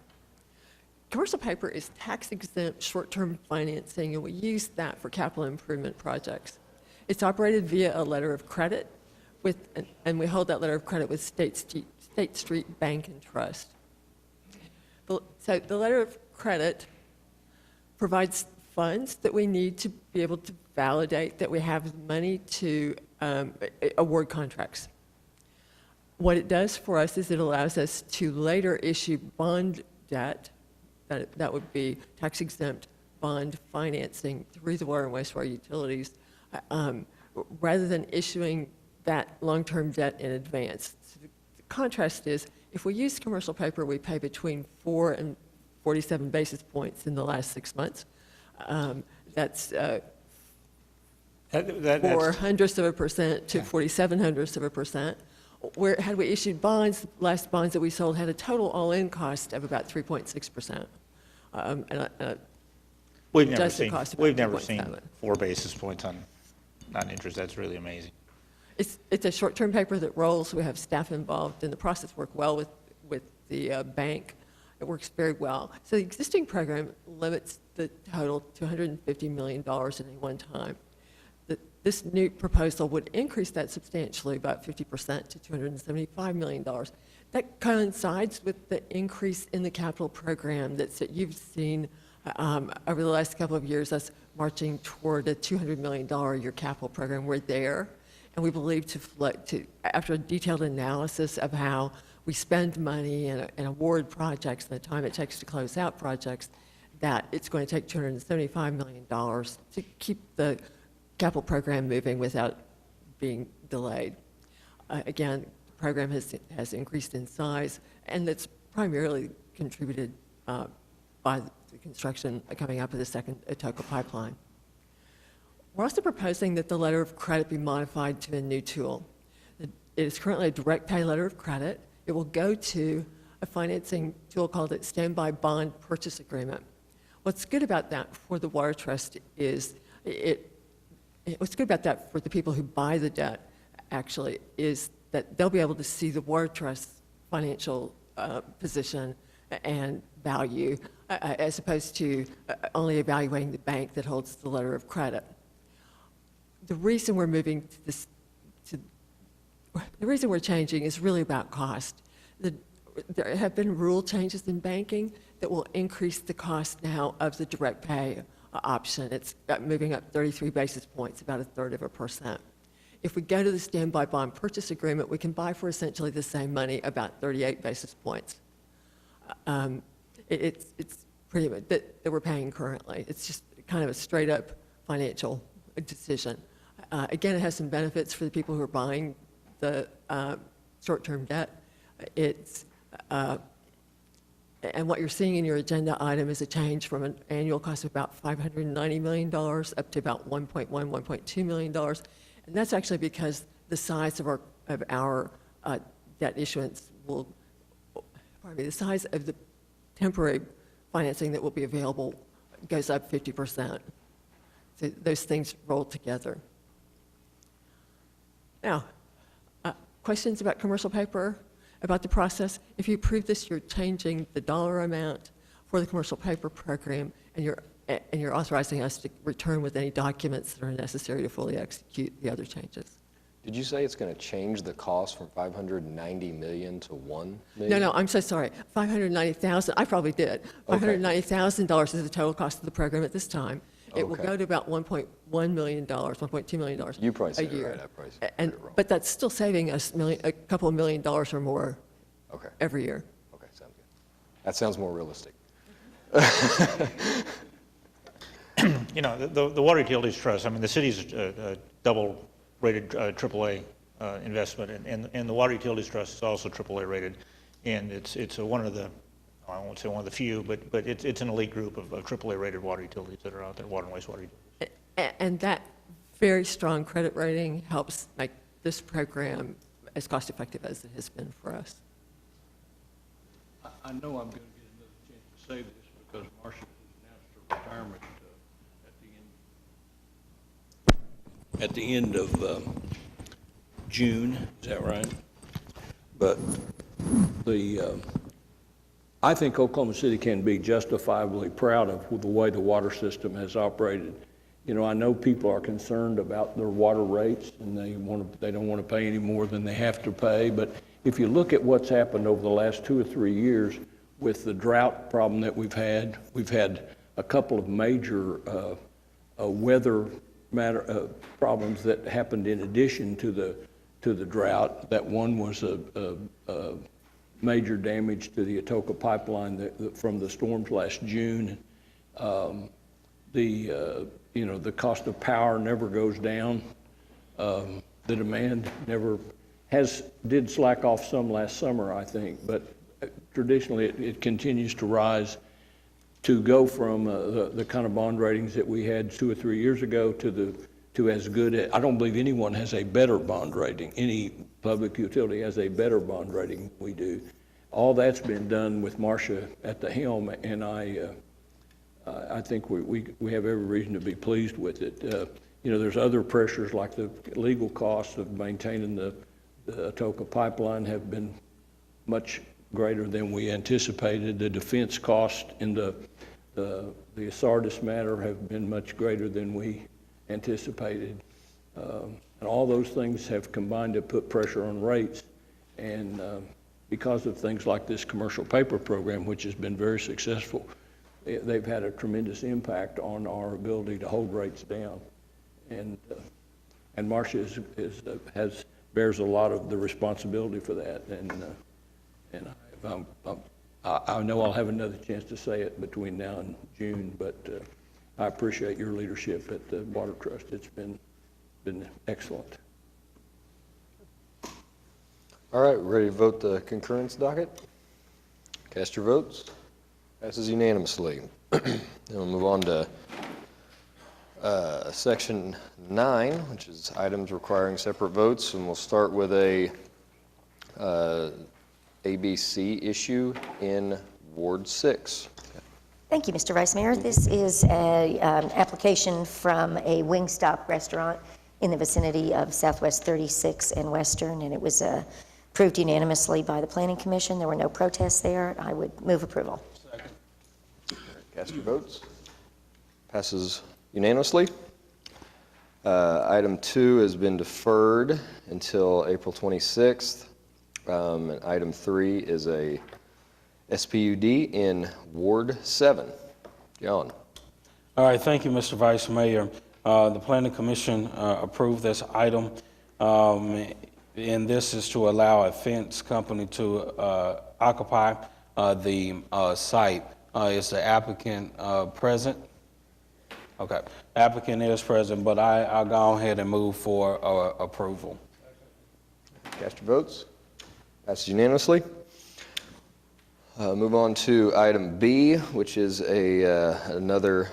S17: Commercial paper is tax-exempt short-term financing, and we use that for capital improvement projects. It's operated via a letter of credit, and we hold that letter of credit with State Street Bank and Trust. So the letter of credit provides funds that we need to be able to validate that we have money to award contracts. What it does for us is it allows us to later issue bond debt. That would be tax-exempt bond financing through the water and wastewater utilities, rather than issuing that long-term debt in advance. So the contrast is, if we use commercial paper, we pay between 4 and 47 basis points in the last 6 months. That's 0.04% to 0.47%. Where had we issued bonds, the last bonds that we sold had a total all-in cost of about 3.6%.
S5: We've never seen 4 basis points on interest. That's really amazing.
S17: It's a short-term paper that rolls. We have staff involved, and the process worked well with the bank. It works very well. So the existing program limits the total to $150 million at any one time. This new proposal would increase that substantially, about 50% to $275 million. That coincides with the increase in the capital program that you've seen over the last couple of years, us marching toward a $200 million a year capital program. We're there, and we believe after a detailed analysis of how we spend money and award projects and the time it takes to close out projects, that it's going to take $275 million to keep the capital program moving without being delayed. Again, the program has increased in size, and it's primarily contributed by the construction coming up of the second Atoka pipeline. We're also proposing that the letter of credit be modified to a new tool. It is currently a direct pay letter of credit. It will go to a financing tool called a standby bond purchase agreement. What's good about that for the Water Trust is what's good about that for the people who buy the debt, actually, is that they'll be able to see the Water Trust's financial position and value, as opposed to only evaluating the bank that holds the letter of credit. The reason we're moving to this, the reason we're changing is really about cost. There have been rule changes in banking that will increase the cost now of the direct pay option. It's moving up 33 basis points, about 1/3%. If we go to the standby bond purchase agreement, we can buy for essentially the same money, about 38 basis points. It's pretty much that we're paying currently. It's just kind of a straight up financial decision. Again, it has some benefits for the people who are buying the short-term debt. And what you're seeing in your agenda item is a change from an annual cost of about $590 million up to about $1.2 million. And that's actually because the size of our debt issuance the size of the temporary financing that will be available goes up 50%. So those things roll together. Now, questions about commercial paper, about the process? If you approve this, you're changing the dollar amount for the commercial paper program, and you're and you're authorizing us to return with any documents that are necessary to fully execute the other changes.
S9: Did you say it's going to change the cost from 590 million to 1 million?
S17: No, no, I'm so sorry. 590,000, I probably did. $590,000 is the total cost of the program at this time. It will
S9: Okay.
S17: go to about $1.1 million, $1.2 million
S9: You probably
S17: a
S9: said it
S17: year.
S9: right. I probably said
S17: And,
S9: it wrong.
S17: but that's still saving us a couple of $1 million or more
S9: Okay.
S17: every year.
S9: Okay, sounds good. That sounds more realistic.
S5: You know, the Water Utilities Trust, I mean, the city's a double-rated AAA investment, and the Water Utilities Trust is also AAA rated, and it's one of the, I won't say one of the few, but it's an elite group of AAA rated water utilities that are out there, water and wastewater utilities.
S17: And that very strong credit rating helps make this program as cost-effective as it has been for us.
S15: I know I'm going to get another chance to say this because Marcia has announced her retirement at the end of June. Is that right? But I think Oklahoma City can be justifiably proud of the way the water system has operated. You know, I know people are concerned about their water rates and they don't want to pay any more than they have to pay. But if you look at what's happened over the last 2 or 3 years with the drought problem that we've had a couple of major weather problems that happened in addition to the drought. That one was a major damage to the Atoka pipeline from the storms last June. The cost of power never goes down. The demand did slack off some last summer, I think, but traditionally it continues to rise. To go from the kind of bond ratings that we had 2 or 3 years ago to as good, I don't believe anyone has a better bond rating. Any public utility has a better bond rating than we do. All that's been done with Marcia at the helm, and I think we have every reason to be pleased with it. You know, there's other pressures like the legal costs of maintaining the Atoka pipeline have been much greater than we anticipated. The defense costs in the Sardis matter have been much greater than we anticipated. And all those things have combined to put pressure on rates. And because of things like this commercial paper program, which has been very successful, they've had a tremendous impact on our ability to hold rates down. And Marcia bears a lot of the responsibility for that. And I know I'll have another chance to say it between now and June, but I appreciate your leadership at the Water Trust. It's been excellent.
S9: All right, ready to vote the concurrence docket? Cast your votes. Passes unanimously. Then we'll move on to Section 9, which is items requiring separate votes, and we'll start with a ABC issue in Ward 6.
S8: Thank you, Mr. Vice Mayor. This is an application from a Wingstop restaurant in the vicinity of Southwest 36 and Western, and it was approved unanimously by the Planning Commission. There were no protests there. I would move approval.
S9: Second. Cast your votes. Passes unanimously. Item 2 has been deferred until April 26th. And item 3 is a SPUD in Ward 7. John.
S18: All right, thank you, Mr. Vice Mayor. The Planning Commission approved this item, and this is to allow a fence company to occupy the site. Is the applicant present? Okay, applicant is present, but I'll go ahead and move for approval.
S9: Cast your votes. Passes unanimously. Move on to item B, which is another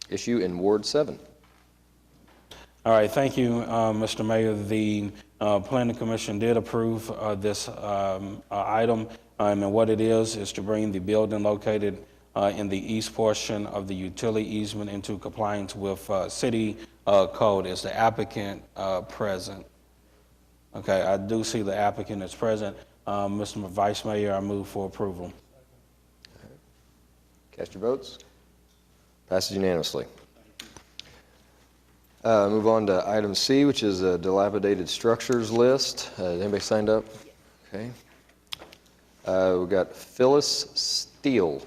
S9: issue in Ward 7.
S18: All right, thank you, Mr. Mayor. The Planning Commission did approve this item, and what it is to bring the building located in the east portion of the utility easement into compliance with city code. Is the applicant present? Okay, I do see the applicant is present. Mr. Vice Mayor, I move for approval.
S9: Cast your votes. Passes unanimously. Move on to item C, which is a dilapidated structures list. Anybody signed up? Okay. We've got Phyllis Steele.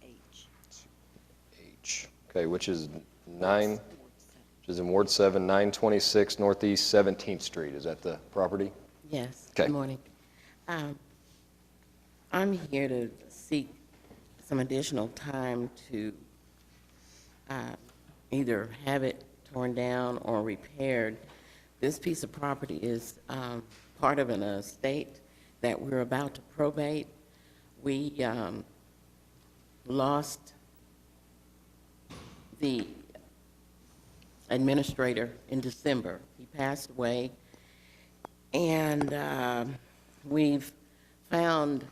S9: H. Okay, which is in Ward 7, 926 Northeast 17th Street. Is that the property?
S19: Yes.
S9: Okay.
S19: Good morning. I'm here to seek some additional time to either have it torn down or repaired. This piece of property is part of an estate that we're about to probate. We lost the administrator in December. He passed away, and we've found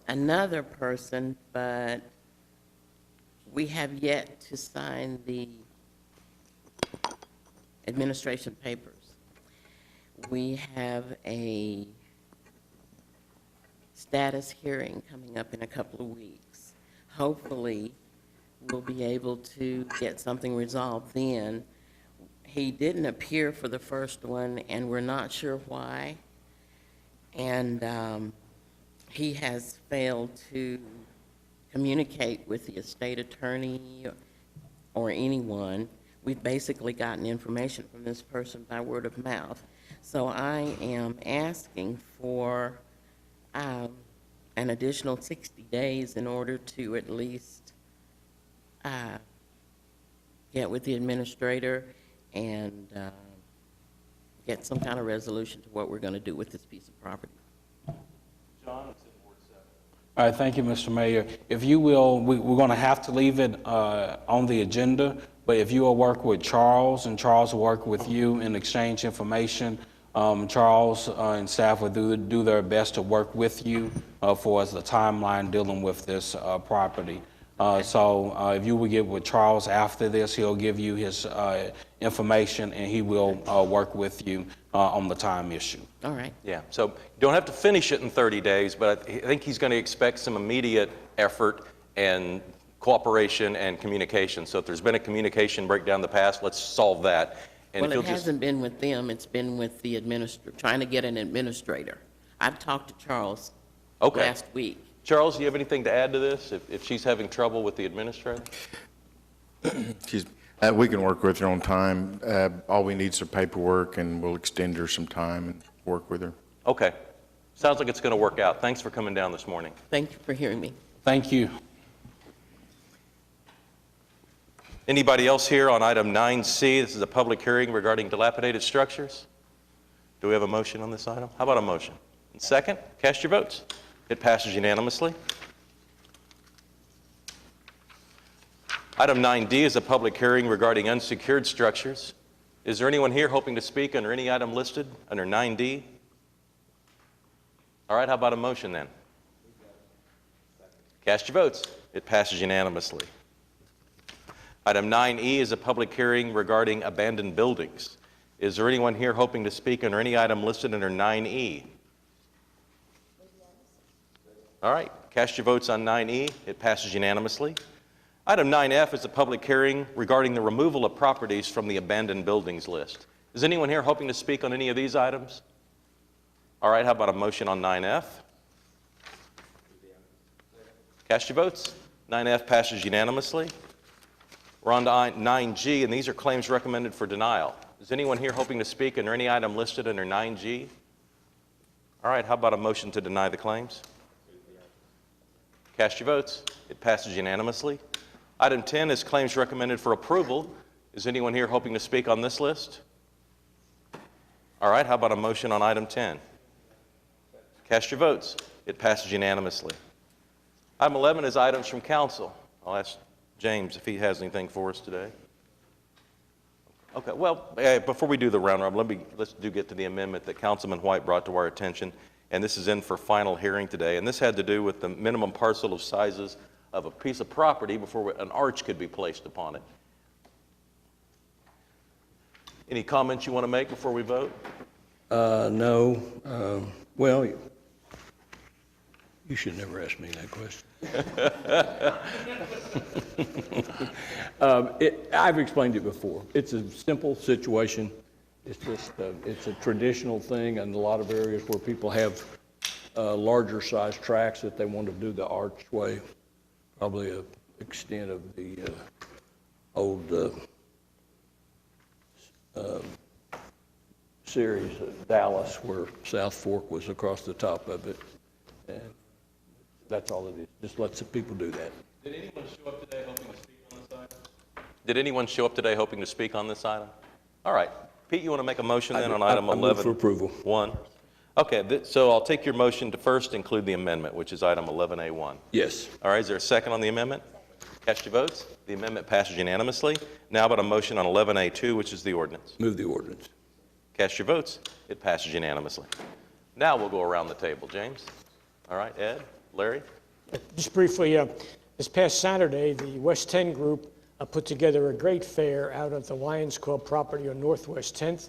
S19: another person, but we have yet to sign the administration papers. We have a status hearing coming up in a couple of weeks. Hopefully, we'll be able to get something resolved then. He didn't appear for the first one, and we're not sure why. And he has failed to communicate with the estate attorney or anyone. We've basically gotten information from this person by word of mouth. So I am asking for an additional 60 days in order to at least get with the administrator and get some kind of resolution to what we're going to do with this piece of property.
S18: John, it's in Ward 7. All right, thank you, Mr. Mayor. If you will, we're going to have to leave it on the agenda, but if you will work with Charles, and Charles will work with you and exchange information, Charles and staff will do their best to work with you for the timeline dealing with this property. So if you will get with Charles after this, he'll give you his information, and he will work with you on the time issue.
S19: All right.
S1: Yeah, so you don't have to finish it in 30 days, but I think he's going to expect some immediate effort and cooperation and communication. So if there's been a communication breakdown in the past, let's solve that. And
S19: Well,
S1: if
S19: it
S1: you'll
S19: hasn't been with them, it's been with the administrator, trying to get an administrator. I've talked to Charles last week.
S1: Charles, do you have anything to add to this, if she's having trouble with the administrator?
S20: Excuse me. We can work with her on time. All we need is her paperwork, and we'll extend her some time and work with her.
S1: Okay. Sounds like it's going to work out. Thanks for coming down this morning.
S19: Thank you for hearing me.
S18: Thank you.
S1: Anybody else here on item 9C? This is a public hearing regarding dilapidated structures. Do we have a motion on this item? How about a motion? And second, cast your votes. It passes unanimously. Item 9D is a public hearing regarding unsecured structures. Is there anyone here hoping to speak under any item listed under 9D? All right, how about a motion then? Cast your votes. It passes unanimously. Item 9E is a public hearing regarding abandoned buildings. Is there anyone here hoping to speak under any item listed under 9E? All right, cast your votes on 9E. It passes unanimously. Item 9F is a public hearing regarding the removal of properties from the abandoned buildings list. Is anyone here hoping to speak on any of these items? All right, how about a motion on 9F? Cast your votes. 9F passes unanimously. We're on to 9G, and these are claims recommended for denial. Is anyone here hoping to speak under any item listed under 9G? All right, how about a motion to deny the claims? Cast your votes. It passes unanimously. Item 10 is claims recommended for approval. Is anyone here hoping to speak on this list? All right, how about a motion on item 10? Cast your votes. It passes unanimously. Item 11 is items from council. I'll ask James if he has anything for us today. Okay, well, before we do the round robin, let's get to the amendment that Councilman White brought to our attention, and this is in for final hearing today. And this had to do with the minimum parcel of sizes of a piece of property before an arch could be placed upon it. Any comments you want to make before we vote?
S15: No. Well, you should never ask me that question. I've explained it before. It's a simple situation. It's just, it's a traditional thing in a lot of areas where people have larger size tracks that they want to do the archway, probably an extent of the old series of Dallas where South Fork was across the top of it. And that's all it is. Just let some people do that.
S1: Did anyone show up today hoping to speak on this item? Did anyone show up today hoping to speak on this item? All right. Pete, you want to make a motion then on item 11?
S15: I move for approval.
S1: 1. Okay, so I'll take your motion to first include the amendment, which is item 11A1.
S15: Yes.
S1: All right, is there a second on the amendment? Cast your votes. The amendment passes unanimously. Now about a motion on 11A2, which is the ordinance.
S15: Move the ordinance.
S1: Cast your votes. It passes unanimously. Now we'll go around the table. James? All right, Ed? Larry?
S10: Just briefly, this past Saturday, the West 10 group put together a great fair out at the Lions Club property on Northwest 10th.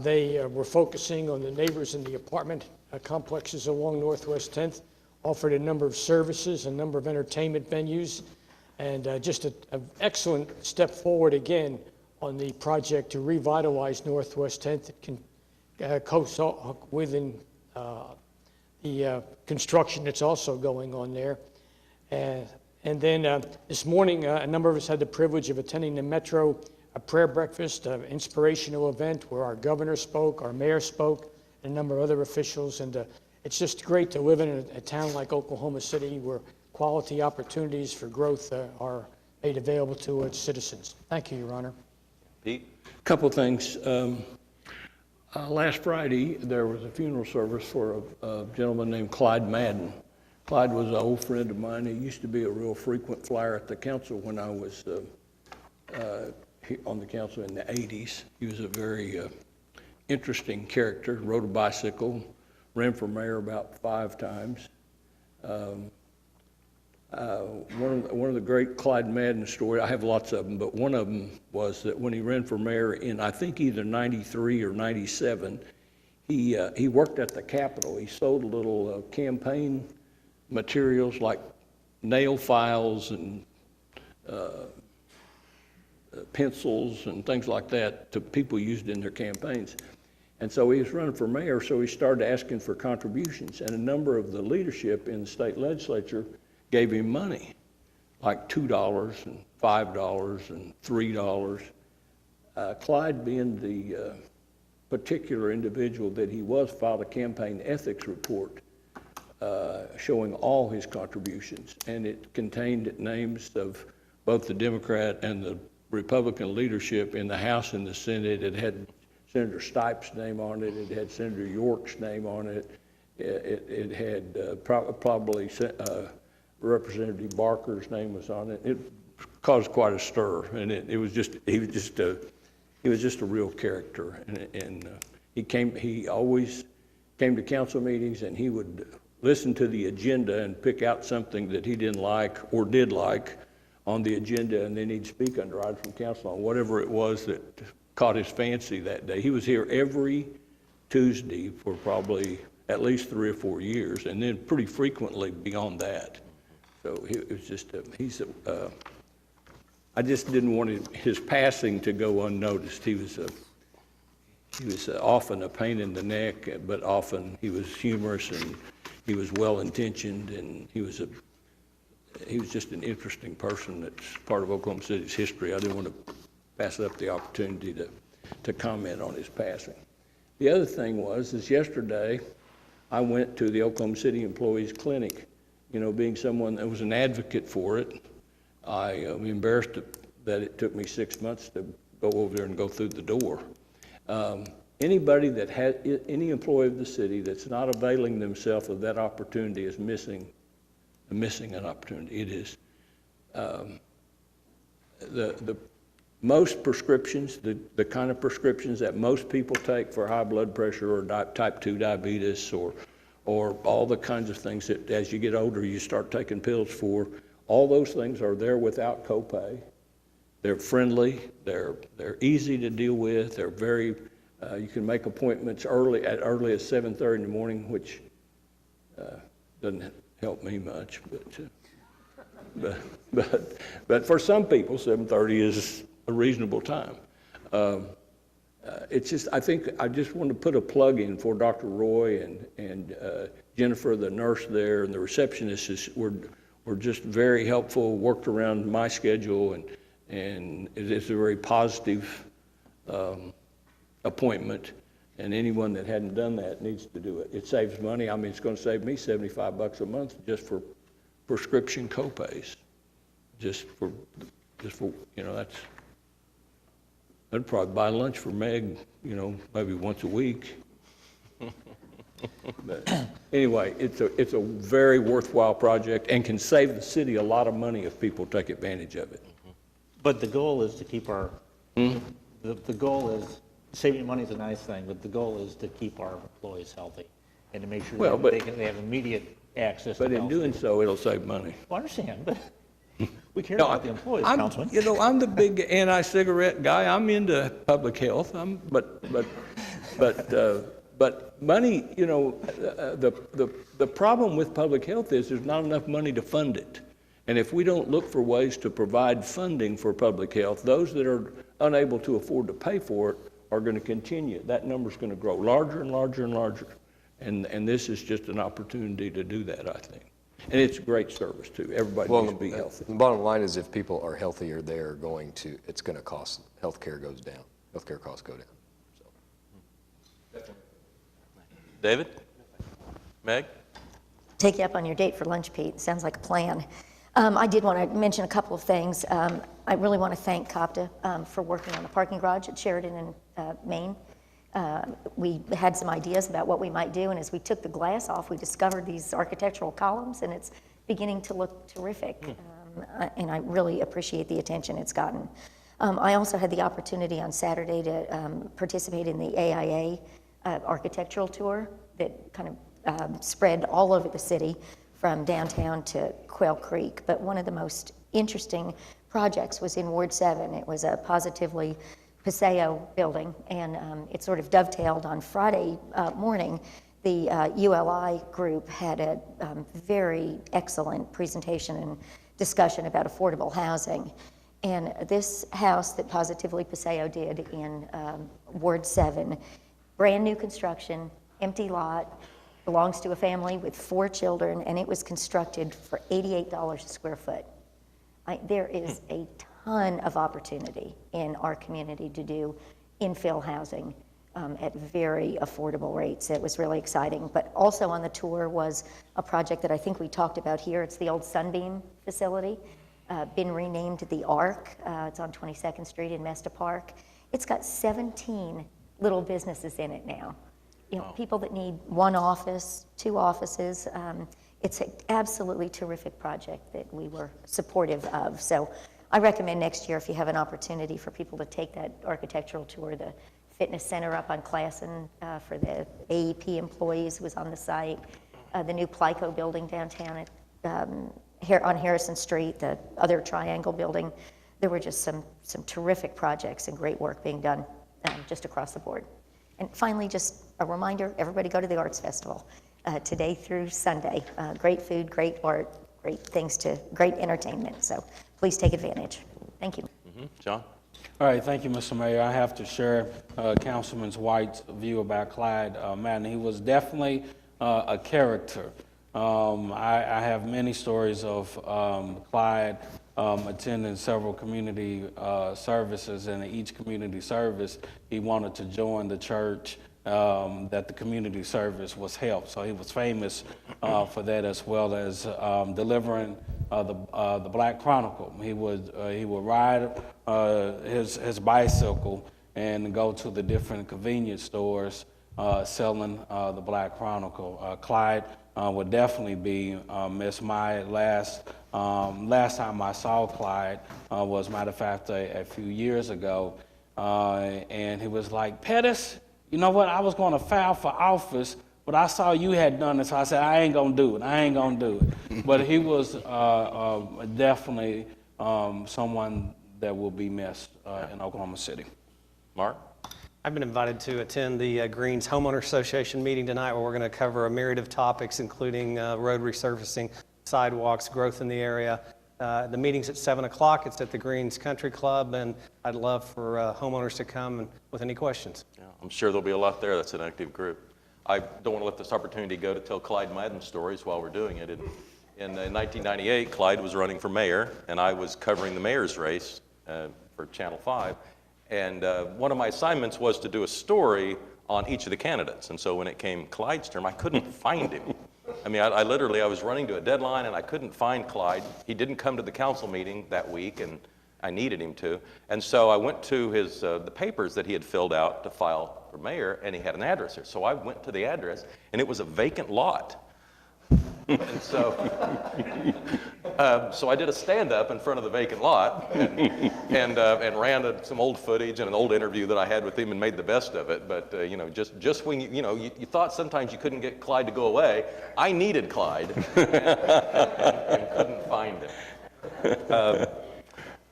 S10: They were focusing on the neighbors in the apartment complexes along Northwest 10th, offered a number of services, a number of entertainment venues, and just an excellent step forward again on the project to revitalize Northwest 10th. It can co-talk within the construction that's also going on there. And then this morning, a number of us had the privilege of attending the Metro prayer breakfast, inspirational event where our governor spoke, our mayor spoke, and a number of other officials. And it's just great to live in a town like Oklahoma City where quality opportunities for growth are made available to its citizens. Thank you, Your Honor.
S1: Pete?
S15: A couple of things. Last Friday, there was a funeral service for a gentleman named Clyde Madden. Clyde was an old friend of mine. He used to be a real frequent flyer at the council when I was on the council in the 80s. He was a very interesting character, rode a bicycle, ran for mayor about 5 times. One of the great Clyde Madden stories, I have lots of them, but one of them was that when he ran for mayor in, I think, either 93 or 97, he worked at the Capitol. He sold little campaign materials like nail files and pencils and things like that to people used in their campaigns. And so he was running for mayor, so he started asking for contributions. And a number of the leadership in the state legislature gave him money, like $2 and $5 and $3. Clyde, being the particular individual that he was, filed a campaign ethics report showing all his contributions, and it contained names of both the Democrat and the Republican leadership in the House and the Senate. It had Senator Stipe's name on it. It had Senator York's name on it. It had probably Representative Barker's name was on it. It caused quite a stir, and he was just a real character, and he always came to council meetings, and he would listen to the agenda and pick out something that he didn't like or did like on the agenda, and then he'd speak under items from council on whatever it was that caught his fancy that day. He was here every Tuesday for probably at least 3 or 4 years, and then pretty frequently beyond that. So it was just, I just didn't want his passing to go unnoticed. He was often a pain in the neck, but often he was humorous and he was well-intentioned, and he was just an interesting person that's part of Oklahoma City's history. I didn't want to pass up the opportunity to comment on his passing. The other thing is yesterday I went to the Oklahoma City Employees Clinic. You know, being someone that was an advocate for it, I am embarrassed that it took me 6 months to go over there and go through the door. Anybody that has, any employee of the city that's not availing themselves of that opportunity is missing an opportunity. It is the most prescriptions, the kind of prescriptions that most people take for high blood pressure or type 2 diabetes or all the kinds of things that as you get older you start taking pills for. All those things are there without copay. They're friendly, they're easy to deal with, they're very, you can make appointments early as 7:30 in the morning, which doesn't help me much, but for some people, 7:30 is a reasonable time. It's just, I think, I just want to put a plug in for Dr. Roy and Jennifer, the nurse there, and the receptionists were just very helpful, worked around my schedule, and it's a very positive appointment, and anyone that hadn't done that needs to do it. It saves money. I mean, it's going to save me $75 a month just for prescription copays, just for you know, I'd probably buy lunch for Meg, you know, maybe once a week. But anyway, it's a very worthwhile project and can save the city a lot of money if people take advantage of it.
S5: But the goal is to keep our, the goal is, saving money is a nice thing, but the goal is to keep our employees healthy and to make sure that they have immediate access to health.
S15: But in doing so, it'll save money.
S5: Well, I understand, but we care about the employees, Councilman.
S15: You know, I'm the big anti-cigarette guy. I'm into public health. But money, you know, the problem with public health is there's not enough money to fund it. And if we don't look for ways to provide funding for public health, those that are unable to afford to pay for it are going to continue. That number's going to grow larger and larger and larger. And this is just an opportunity to do that, I think. And it's a great service, too. Everybody needs to be healthy.
S9: The bottom line is if people are healthier, it's going to cost, healthcare goes down. Healthcare costs go down.
S1: David? Meg?
S8: Take you up on your date for lunch, Pete. Sounds like a plan. I did want to mention a couple of things. I really want to thank COPTA for working on the parking garage at Sheridan and Maine. We had some ideas about what we might do, and as we took the glass off, we discovered these architectural columns, and it's beginning to look terrific. And I really appreciate the attention it's gotten. I also had the opportunity on Saturday to participate in the AIA architectural tour that kind of spread all over the city from downtown to Quail Creek. But one of the most interesting projects was in Ward 7. It was a Positively Paseo building, and it sort of dovetailed on Friday morning. The ULI group had a very excellent presentation and discussion about affordable housing. And this house that Positively Paseo did in Ward 7, brand new construction, empty lot, belongs to a family with 4 children, and it was constructed for $88 a square foot. There is a ton of opportunity in our community to do infill housing at very affordable rates. It was really exciting. But also on the tour was a project that I think we talked about here. It's the old Sunbeam facility, been renamed the Arc. It's on 22nd Street in Mesta Park. It's got 17 little businesses in it now. You know, people that need 1 office, 2 offices. It's an absolutely terrific project that we were supportive of. So I recommend next year, if you have an opportunity for people to take that architectural tour, the fitness center up on Classen for the AEP employees was on the site, the new Plico building downtown on Harrison Street, the other Triangle building. There were just some terrific projects and great work being done just across the board. And finally, just a reminder, everybody go to the Arts Festival today through Sunday. Great food, great art, great entertainment. So please take advantage. Thank you.
S1: John?
S18: All right, thank you, Mr. Mayor. I have to share Councilman White's view about Clyde Madden. He was definitely a character. I have many stories of Clyde attending several community services, and in each community service, he wanted to join the church that the community service was held. So he was famous for that, as well as delivering the Black Chronicle. He would ride his bicycle and go to the different convenience stores selling the Black Chronicle. Clyde would definitely be missed. My last time I saw Clyde was, matter of fact, a few years ago, and he was like, "Pettis, you know what? I was going to file for office, but I saw you had done it, so I said, I ain't going to do it. But he was definitely someone that will be missed in Oklahoma City.
S1: Mark?
S14: I've been invited to attend the Greens Homeowner Association meeting tonight, where we're going to cover a myriad of topics, including road resurfacing, sidewalks, growth in the area. The meeting's at 7 o'clock. It's at the Greens Country Club, and I'd love for homeowners to come with any questions.
S1: Yeah, I'm sure there'll be a lot there. That's an active group. I don't want to let this opportunity go to tell Clyde Madden stories while we're doing it. In 1998, Clyde was running for mayor, and I was covering the mayor's race for Channel 5. And one of my assignments was to do a story on each of the candidates. And so when it came Clyde's turn, I couldn't find him. I mean, I literally was running to a deadline, and I couldn't find Clyde. He didn't come to the council meeting that week, and I needed him to. And so I went to the papers that he had filled out to file for mayor, and he had an address there. So I went to the address, and it was a vacant lot. And so, so I did a stand-up in front of the vacant lot and ran some old footage and an old interview that I had with him and made the best of it. But you know, just when you thought sometimes you couldn't get Clyde to go away, I needed Clyde and couldn't find him.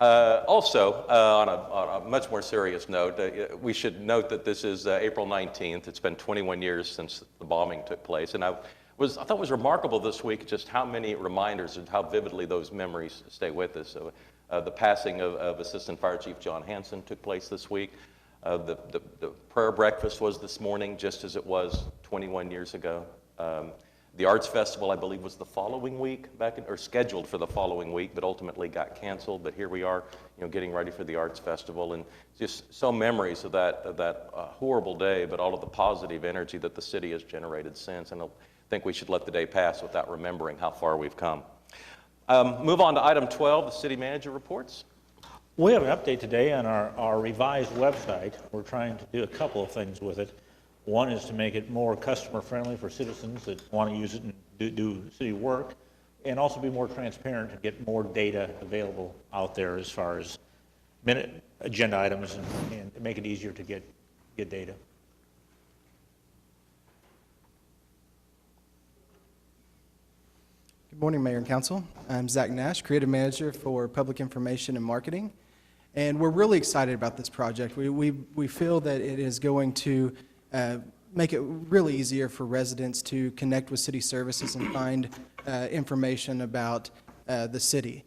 S1: Also, on a much more serious note, we should note that this is April 19th. It's been 21 years since the bombing took place, and I thought it was remarkable this week just how many reminders and how vividly those memories stay with us. So, the passing of Assistant Fire Chief John Hanson took place this week. The prayer breakfast was this morning, just as it was 21 years ago. The Arts Festival, I believe, was the following week, or scheduled for the following week, but ultimately got canceled. But here we are, getting ready for the Arts Festival, and just so memories of that horrible day, but all of the positive energy that the city has generated since. And I think we should let the day pass without remembering how far we've come. Move on to item 12, the city manager reports.
S5: We have an update today on our revised website. We're trying to do a couple of things with it. One is to make it more customer-friendly for citizens that want to use it and do city work, and also be more transparent and get more data available out there as far as minute agenda items and make it easier to get data.
S21: Good morning, Mayor and Council. I'm Zach Nash, Creative Manager for Public Information and Marketing, and we're really excited about this project. We feel that it is going to make it really easier for residents to connect with city services and find information about the city.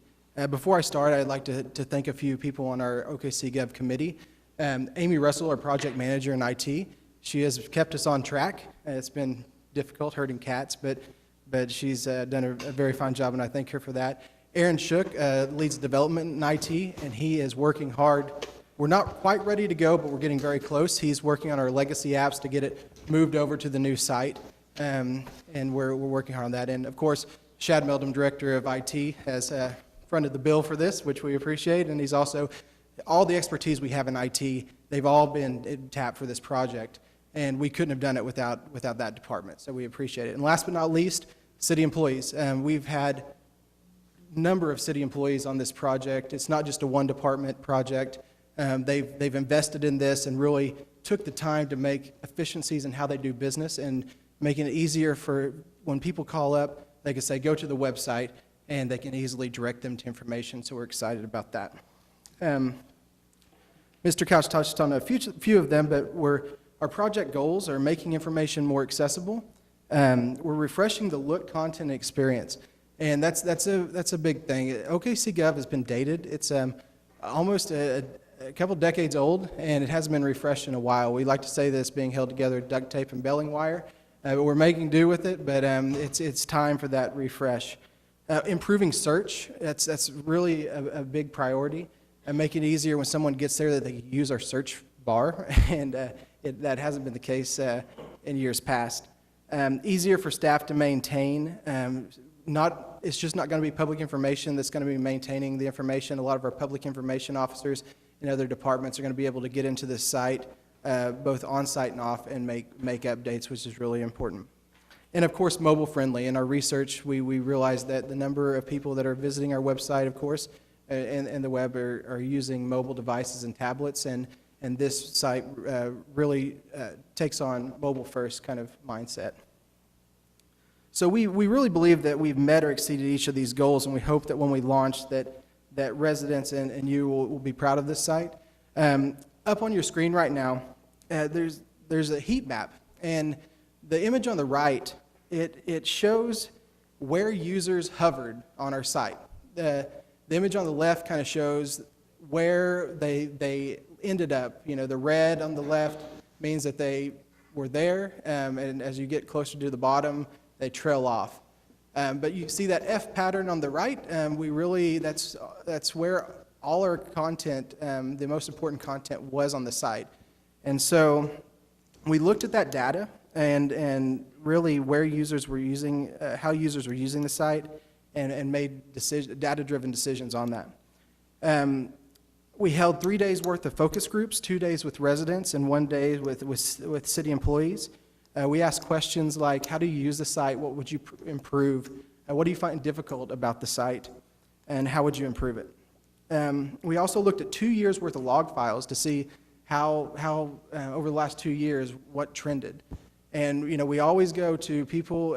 S21: Before I start, I'd like to thank a few people on our OKC Gov committee. Amy Russell, our project manager in IT, she has kept us on track. It's been difficult herding cats, but she's done a very fine job, and I thank her for that. Aaron Shook leads development in IT, and he is working hard. We're not quite ready to go, but we're getting very close. He's working on our legacy apps to get it moved over to the new site, and we're working hard on that. And of course, Shad Meldum, Director of IT, has fronted the bill for this, which we appreciate, and he's also, all the expertise we have in IT, they've all been tapped for this project, and we couldn't have done it without that department, so we appreciate it. And last but not least, city employees. We've had a number of city employees on this project. It's not just a one-department project. They've invested in this and really took the time to make efficiencies in how they do business and making it easier for when people call up, they can say, go to the website, and they can easily direct them to information, so we're excited about that. Mr. Couch touched on a few of them, but our project goals are making information more accessible. We're refreshing the look, content, and experience, and that's a big thing. OKC Gov has been dated. It's almost a couple decades old, and it hasn't been refreshed in a while. We like to say that it's being held together with duct tape and baling wire, but we're making do with it, but it's time for that refresh. Improving search, that's really a big priority, and making it easier when someone gets there that they can use our search bar, and that hasn't been the case in years past. Easier for staff to maintain. It's just not going to be public information that's going to be maintaining the information. A lot of our public information officers in other departments are going to be able to get into this site, both on-site and off, and make updates, which is really important. And of course, mobile friendly. In our research, we realized that the number of people that are visiting our website, of course, and the web are using mobile devices and tablets, and this site really takes on mobile-first kind of mindset. So we really believe that we've met or exceeded each of these goals, and we hope that when we launch that that residents and you will be proud of this site. Up on your screen right now, there's a heat map, and the image on the right, it shows where users hovered on our site. The image on the left kind of shows where they ended up. You know, the red on the left means that they were there, and as you get closer to the bottom, they trail off. But you see that F pattern on the right. That's where all our content, the most important content, was on the site. And so we looked at that data and really where users were using, how users were using the site, and made data-driven decisions on that. We held 3 days worth of focus groups, 2 days with residents and 1 day with city employees. We asked questions like, how do you use the site? What would you improve? What do you find difficult about the site? And how would you improve it? We also looked at 2 years worth of log files to see how over the last 2 years, what trended. And, you know, we always go to people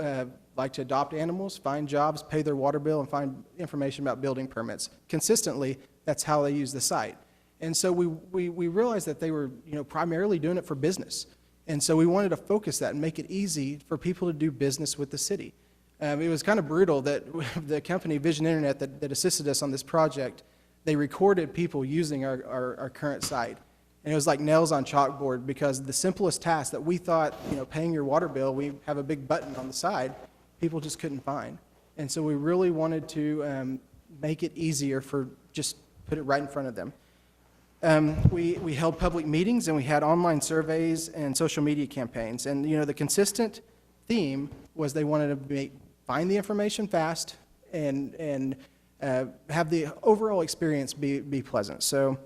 S21: like to adopt animals, find jobs, pay their water bill, and find information about building permits. Consistently, that's how they use the site. And so we realized that they were, you know, primarily doing it for business. And so we wanted to focus that and make it easy for people to do business with the city. It was kind of brutal that the company Vision Internet that assisted us on this project, they recorded people using our current site. And it was like nails on chalkboard, because the simplest task that we thought, you know, paying your water bill, we have a big button on the side, people just couldn't find. And so we really wanted to make it easier for just put it right in front of them. We held public meetings, and we had online surveys and social media campaigns. And, you know, the consistent theme was they wanted to find the information fast and have the overall experience be pleasant. So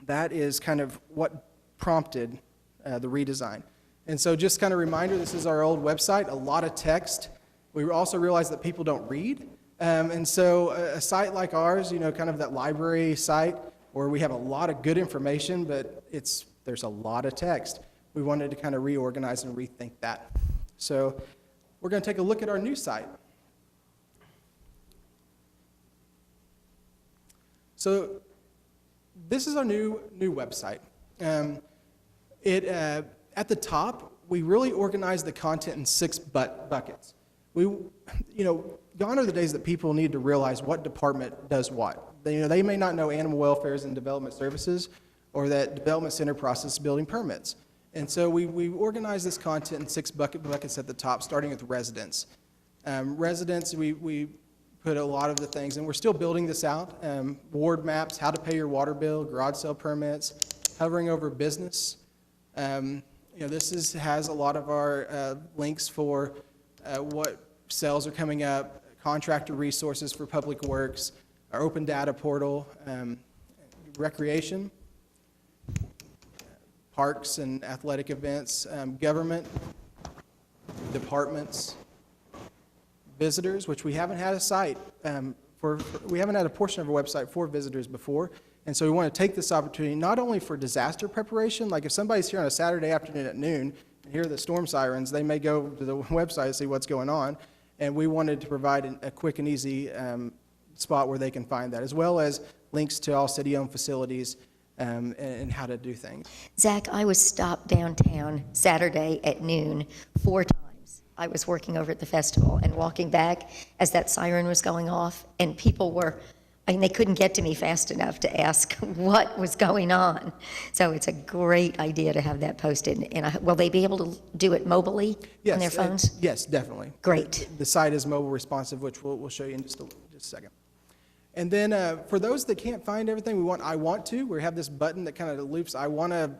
S21: that is kind of what prompted the redesign. And so just kind of a reminder, this is our old website, a lot of text. We also realized that people don't read. And so a site like ours, you know, kind of that library site where we have a lot of good information, but there's a lot of text. We wanted to kind of reorganize and rethink that. So we're going to take a look at our new site. So this is our new website. At the top, we really organized the content in 6 buckets. Gone are the days that people need to realize what department does what. They may not know animal welfare and development services, or that development center processes building permits. And so we organized this content in 6 buckets at the top, starting with residents. Residents, we put a lot of the things, and we're still building this out. Ward maps, how to pay your water bill, garage sale permits, hovering over business. This has a lot of our links for what sales are coming up, contractor resources for public works, our open data portal, recreation, parks and athletic events, government, departments, visitors, which we haven't had a site we haven't had a portion of our website for visitors before. And so we want to take this opportunity not only for disaster preparation, like if somebody's here on a Saturday afternoon at noon and hear the storm sirens, they may go to the website and see what's going on. And we wanted to provide a quick and easy spot where they can find that, as well as links to all city-owned facilities and how to do things.
S8: Zach, I was stopped downtown Saturday at noon 4 times. I was working over at the festival and walking back as that siren was going off, and people they couldn't get to me fast enough to ask what was going on. So it's a great idea to have that posted. And will they be able to do it mobilely on their phones?
S21: Yes, definitely.
S8: Great.
S21: The site is mobile responsive, which we'll show you in just a second. And then for those that can't find everything, we have this button that kind of loops. I want to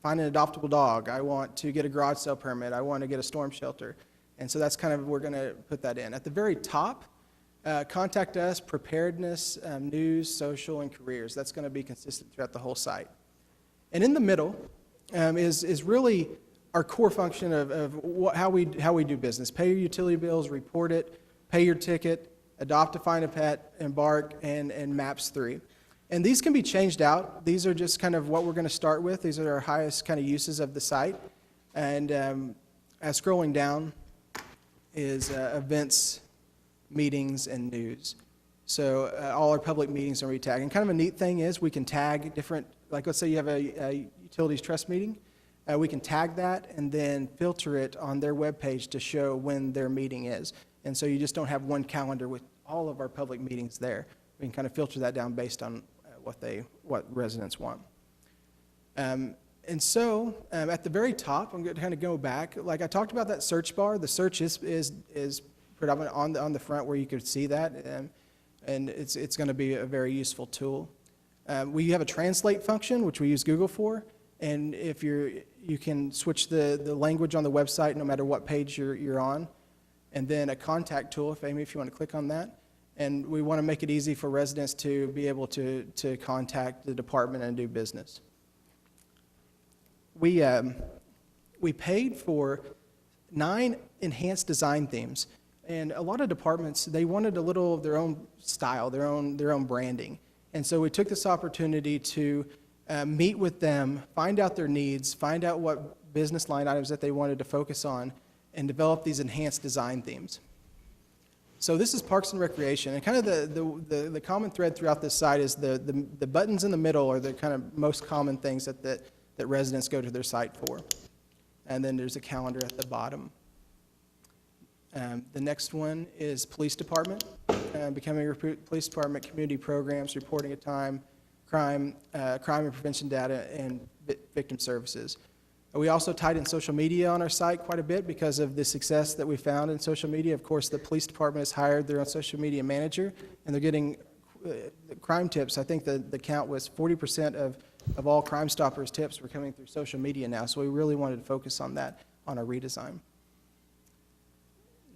S21: find an adoptable dog. I want to get a garage sale permit. I want to get a storm shelter. And so that's kind of, we're going to put that in. At the very top, contact us, preparedness, news, social, and careers. That's going to be consistent throughout the whole site. And in the middle is really our core function of how we do business. Pay your utility bills, report it, pay your ticket, adopt to find a pet, embark, and MAPS 3. And these can be changed out. These are just kind of what we're going to start with. These are our highest kind of uses of the site. And as scrolling down is events, meetings, and news. So all our public meetings are tagged. And kind of a neat thing is we can tag different, like let's say you have a utilities trust meeting. We can tag that and then filter it on their webpage to show when their meeting is. And so you just don't have one calendar with all of our public meetings there. We can kind of filter that down based on what residents want. And so at the very top, I'm going to kind of go back. Like I talked about that search bar. The search is predominant on the front where you could see that, and it's going to be a very useful tool. We have a translate function, which we use Google for, and if you can switch the language on the website no matter what page you're on, and then a contact tool, if Amy, if you want to click on that. And we want to make it easy for residents to be able to contact the department and do business. We paid for 9 enhanced design themes, and a lot of departments, they wanted a little of their own style, their own branding. And so we took this opportunity to meet with them, find out their needs, find out what business line items that they wanted to focus on, and develop these enhanced design themes. So this is Parks and Recreation, and kind of the common thread throughout this site is the buttons in the middle are the kind of most common things that residents go to their site for. And then there's a calendar at the bottom. The next one is Police Department, becoming a police department, community programs, reporting of crime and prevention data, and victim services. We also tied in social media on our site quite a bit because of the success that we found in social media. Of course, the police department has hired their own social media manager, and they're getting crime tips. I think the count was 40% of all Crime Stoppers tips were coming through social media now, so we really wanted to focus on that on our redesign.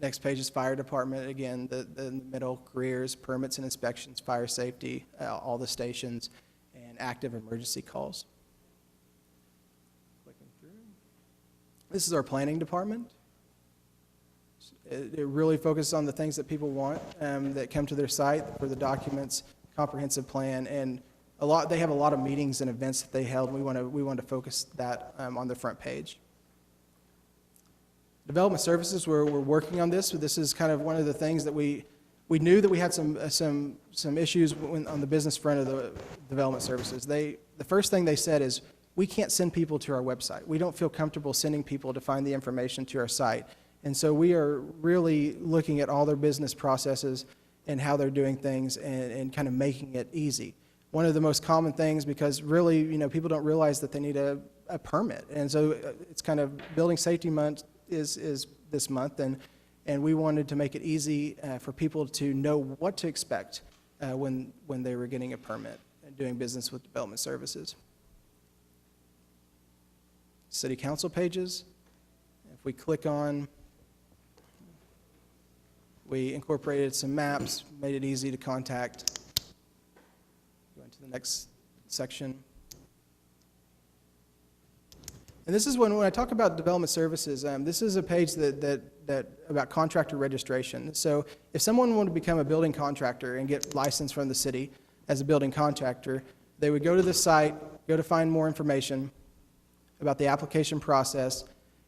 S21: Next page is Fire Department. Again, the middle, careers, permits and inspections, fire safety, all the stations, and active emergency calls. This is our planning department. It really focuses on the things that people want that come to their site for the documents, comprehensive plan, and they have a lot of meetings and events that they held. And we want to focus that on the front page. Development services, we're working on this. So this is kind of one of the things that we knew that we had some issues on the business front of the development services. The first thing they said is, we can't send people to our website. We don't feel comfortable sending people to find the information to our site. And so we are really looking at all their business processes and how they're doing things and kind of making it easy. One of the most common things, because really, people don't realize that they need a permit. And so it's kind of Building Safety Month is this month, and we wanted to make it easy for people to know what to expect when they were getting a permit and doing business with development services. City council pages. If we click on, we incorporated some maps, made it easy to contact. Go into the next section. And this is when I talk about development services, this is a page that about contractor registration. So if someone wanted to become a building contractor and get licensed from the city as a building contractor, they would go to the site, go to find more information about the application process,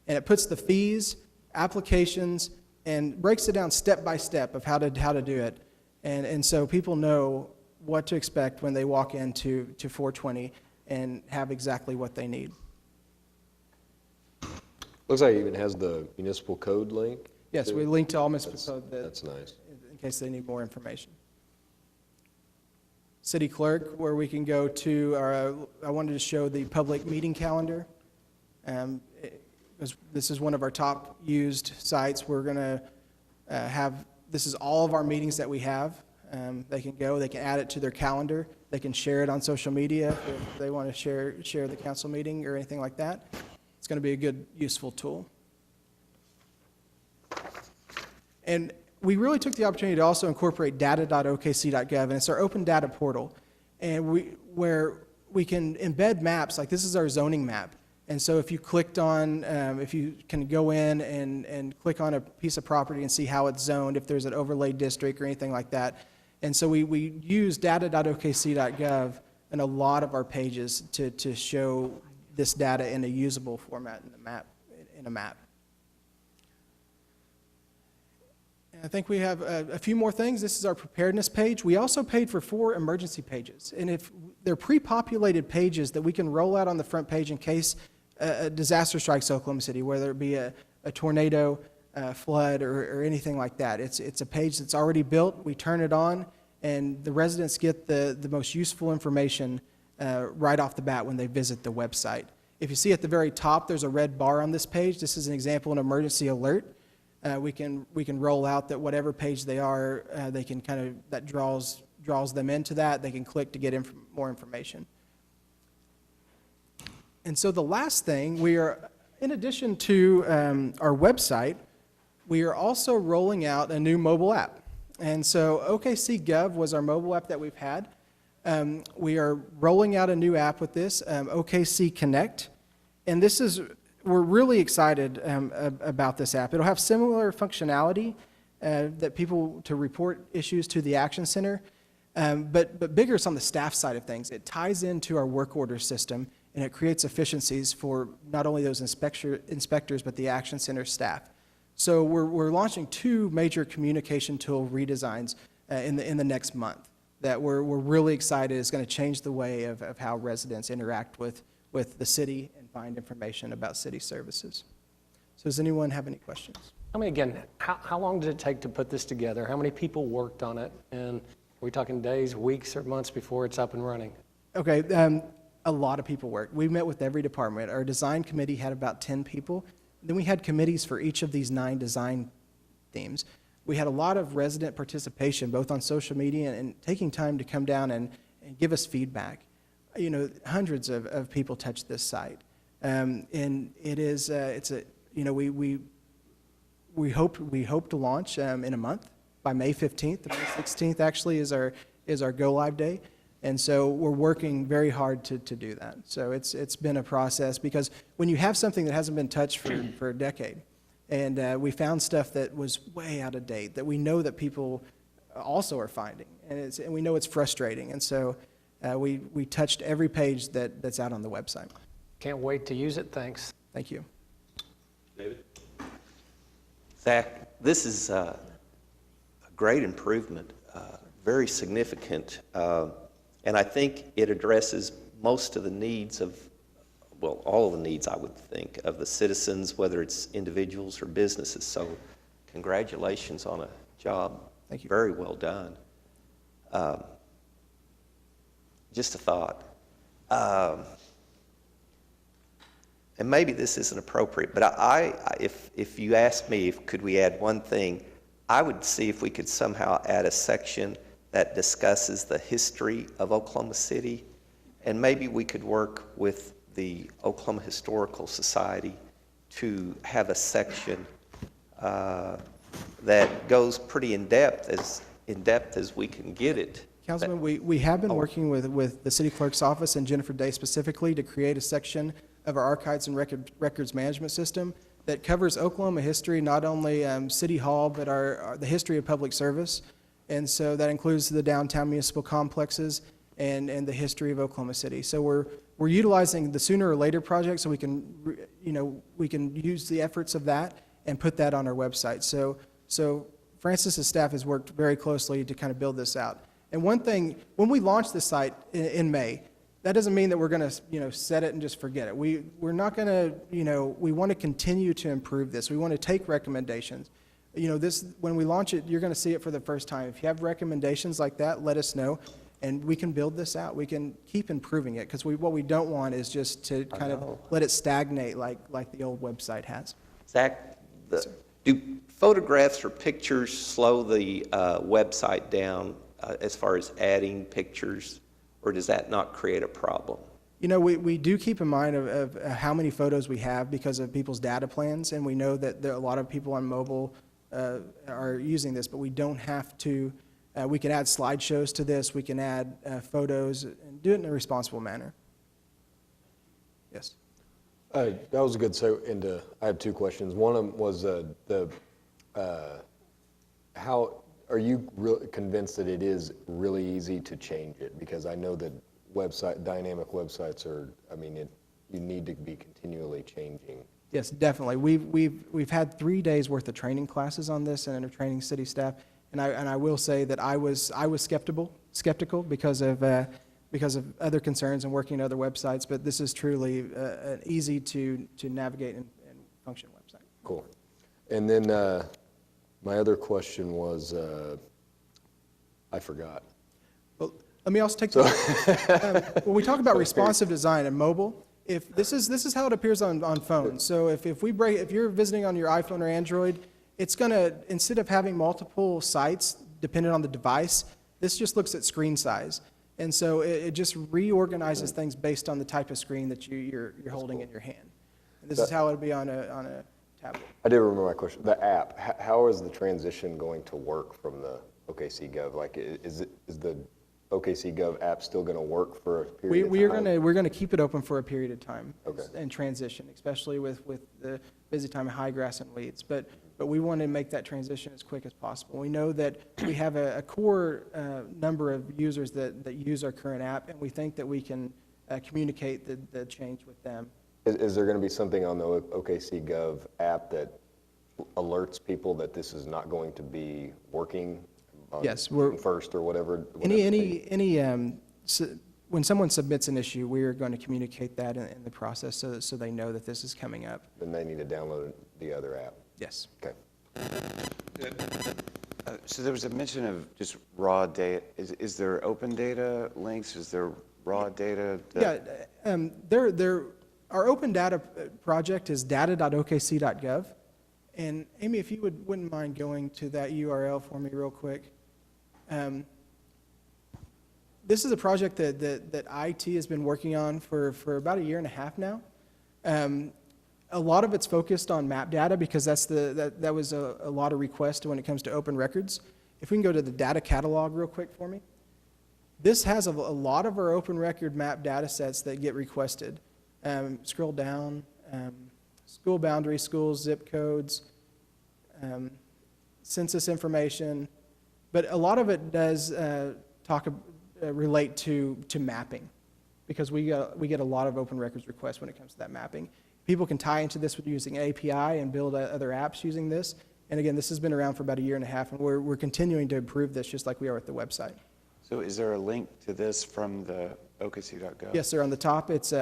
S21: and it puts the fees, applications, and breaks it down step by step of how to do it. And so people know what to expect when they walk into 420 and have exactly what they need.
S9: Looks like it even has the municipal code link.
S21: Yes, we link to all municipal code.
S9: That's nice.
S21: In case they need more information. City clerk, where we can go to I wanted to show the public meeting calendar. This is one of our top used sites. We're going to this is all of our meetings that we have. They can add it to their calendar. They can share it on social media if they want to share the council meeting or anything like that. It's going to be a good, useful tool. And we really took the opportunity to also incorporate data.okc.gov, and it's our open data portal, and where we can embed maps. Like this is our zoning map. And so if you clicked on, if you can go in and click on a piece of property and see how it's zoned, if there's an overlay district or anything like that. And so we use data.okc.gov in a lot of our pages to show this data in a usable format in a map. I think we have a few more things. This is our preparedness page. We also paid for 4 emergency pages. And if they're pre-populated pages that we can roll out on the front page in case a disaster strikes Oklahoma City, whether it be a tornado, flood, or anything like that. It's a page that's already built. We turn it on, and the residents get the most useful information right off the bat when they visit the website. If you see at the very top, there's a red bar on this page. This is an example of an emergency alert. We can roll out that whatever page they are, they can kind of, that draws them into that. They can click to get more information. And so the last thing, we are, in addition to our website, we are also rolling out a new mobile app. And so OKC Gov was our mobile app that we've had. We are rolling out a new app with this, OKC Connect. And this is, we're really excited about this app. It'll have similar functionality that people to report issues to the Action Center, but bigger is on the staff side of things. It ties into our work order system, and it creates efficiencies for not only those inspectors, but the Action Center staff. So we're launching 2 major communication tool redesigns in the next month that we're really excited is going to change the way of how residents interact with the city and find information about city services. So does anyone have any questions?
S14: Tell me again, how long did it take to put this together? How many people worked on it? And are we talking days, weeks, or months before it's up and running?
S21: Okay, a lot of people worked. We met with every department. Our design committee had about 10 people. Then we had committees for each of these 9 design themes. We had a lot of resident participation, both on social media and taking time to come down and give us feedback. You know, hundreds of people touched this site. And it is, you know, we hope to launch in a month, by May 15th. May 16th actually is our go live day. And so we're working very hard to do that. So it's been a process, because when you have something that hasn't been touched for a decade, and we found stuff that was way out of date that we know that people also are finding, and we know it's frustrating. And so we touched every page that's out on the website.
S14: Can't wait to use it. Thanks.
S21: Thank you.
S2: David? Zach, this is a great improvement, very significant. And I think it addresses most of the needs of, well, all of the needs, I would think, of the citizens, whether it's individuals or businesses. So congratulations on a job.
S21: Thank you.
S2: Very well done. Just a thought. And maybe this isn't appropriate, but if you asked me, could we add one thing, I would see if we could somehow add a section that discusses the history of Oklahoma City, and maybe we could work with the Oklahoma Historical Society to have a section that goes pretty in depth as we can get it.
S21: Councilman, we have been working with the city clerk's office and Jennifer Day specifically to create a section of our archives and records management system that covers Oklahoma history, not only City Hall, but the history of public service. And so that includes the downtown municipal complexes and the history of Oklahoma City. So we're utilizing the Sooner or Later project so we can, we can use the efforts of that and put that on our website. So Francis's staff has worked very closely to kind of build this out. And one thing, when we launch this site in May, that doesn't mean that we're going to, set it and just forget it. We're not going to, we want to continue to improve this. We want to take recommendations. When we launch it, you're going to see it for the first time. If you have recommendations like that, let us know, and we can build this out. We can keep improving it, because what we don't want is just to kind of let it stagnate like the old website has.
S2: Zach, do photographs or pictures slow the website down as far as adding pictures, or does that not create a problem?
S21: We do keep in mind of how many photos we have because of people's data plans, and we know that a lot of people on mobile are using this, but we don't have to. We can add slideshows to this. We can add photos and do it in a responsible manner. Yes.
S9: That was a good segue. I have 2 questions. One of them was how are you convinced that it is really easy to change it? Because I know that dynamic websites are, you need to be continually changing
S21: Yes, definitely. We've had 3 days worth of training classes on this and are training city staff. And I will say that I was skeptical because of other concerns and working on other websites. But this is truly an easy to navigate and function website.
S9: Cool. And then my other question was, I forgot.
S21: Well, let me also take when we talk about responsive design and mobile. If this is how it appears on phones. So if you're visiting on your iPhone or Android, it's gonna, instead of having multiple sites dependent on the device, this just looks at screen size. And so it just reorganizes things based on the type of screen that you're holding in your hand. And this is how it'll be on a tablet.
S9: I did remember my question. The app, how is the transition going to work from the OKC Gov? Like, is the OKC Gov app still going to work for a period of time?
S21: We're gonna keep it open for a period of time.
S9: Okay.
S21: And transition, especially with the busy time of high grass and weeds. But we want to make that transition as quick as possible. We know that we have a core number of users that use our current app, and we think that we can communicate the change with them.
S9: Is there going to be something on the OKC Gov app that alerts people that this is not going to be working on
S21: Yes,
S9: June 1st or whatever?
S21: When someone submits an issue, we are going to communicate that in the process so they know that this is coming up.
S9: Then they need to download the other app?
S21: Yes.
S9: Okay.
S4: So there was a mention of just raw data. Is there open data links? Is there raw data?
S21: Our open data project is data.okc.gov. And Amy, if you wouldn't mind going to that URL for me real quick. This is a project that IT has been working on for about 1.5 years now. A lot of it's focused on map data because that was a lot of requests when it comes to open records. If we can go to the data catalog real quick for me. This has a lot of our open record map data sets that get requested. Scroll down, school boundaries, schools, zip codes, census information. But a lot of it does relate to mapping because we get a lot of open records requests when it comes to that mapping. People can tie into this with using API and build other apps using this. And again, this has been around for about 1.5 years, and we're continuing to improve this just like we are with the website.
S4: So is there a link to this from the okc.gov?
S21: Yes, sir. On the top, it's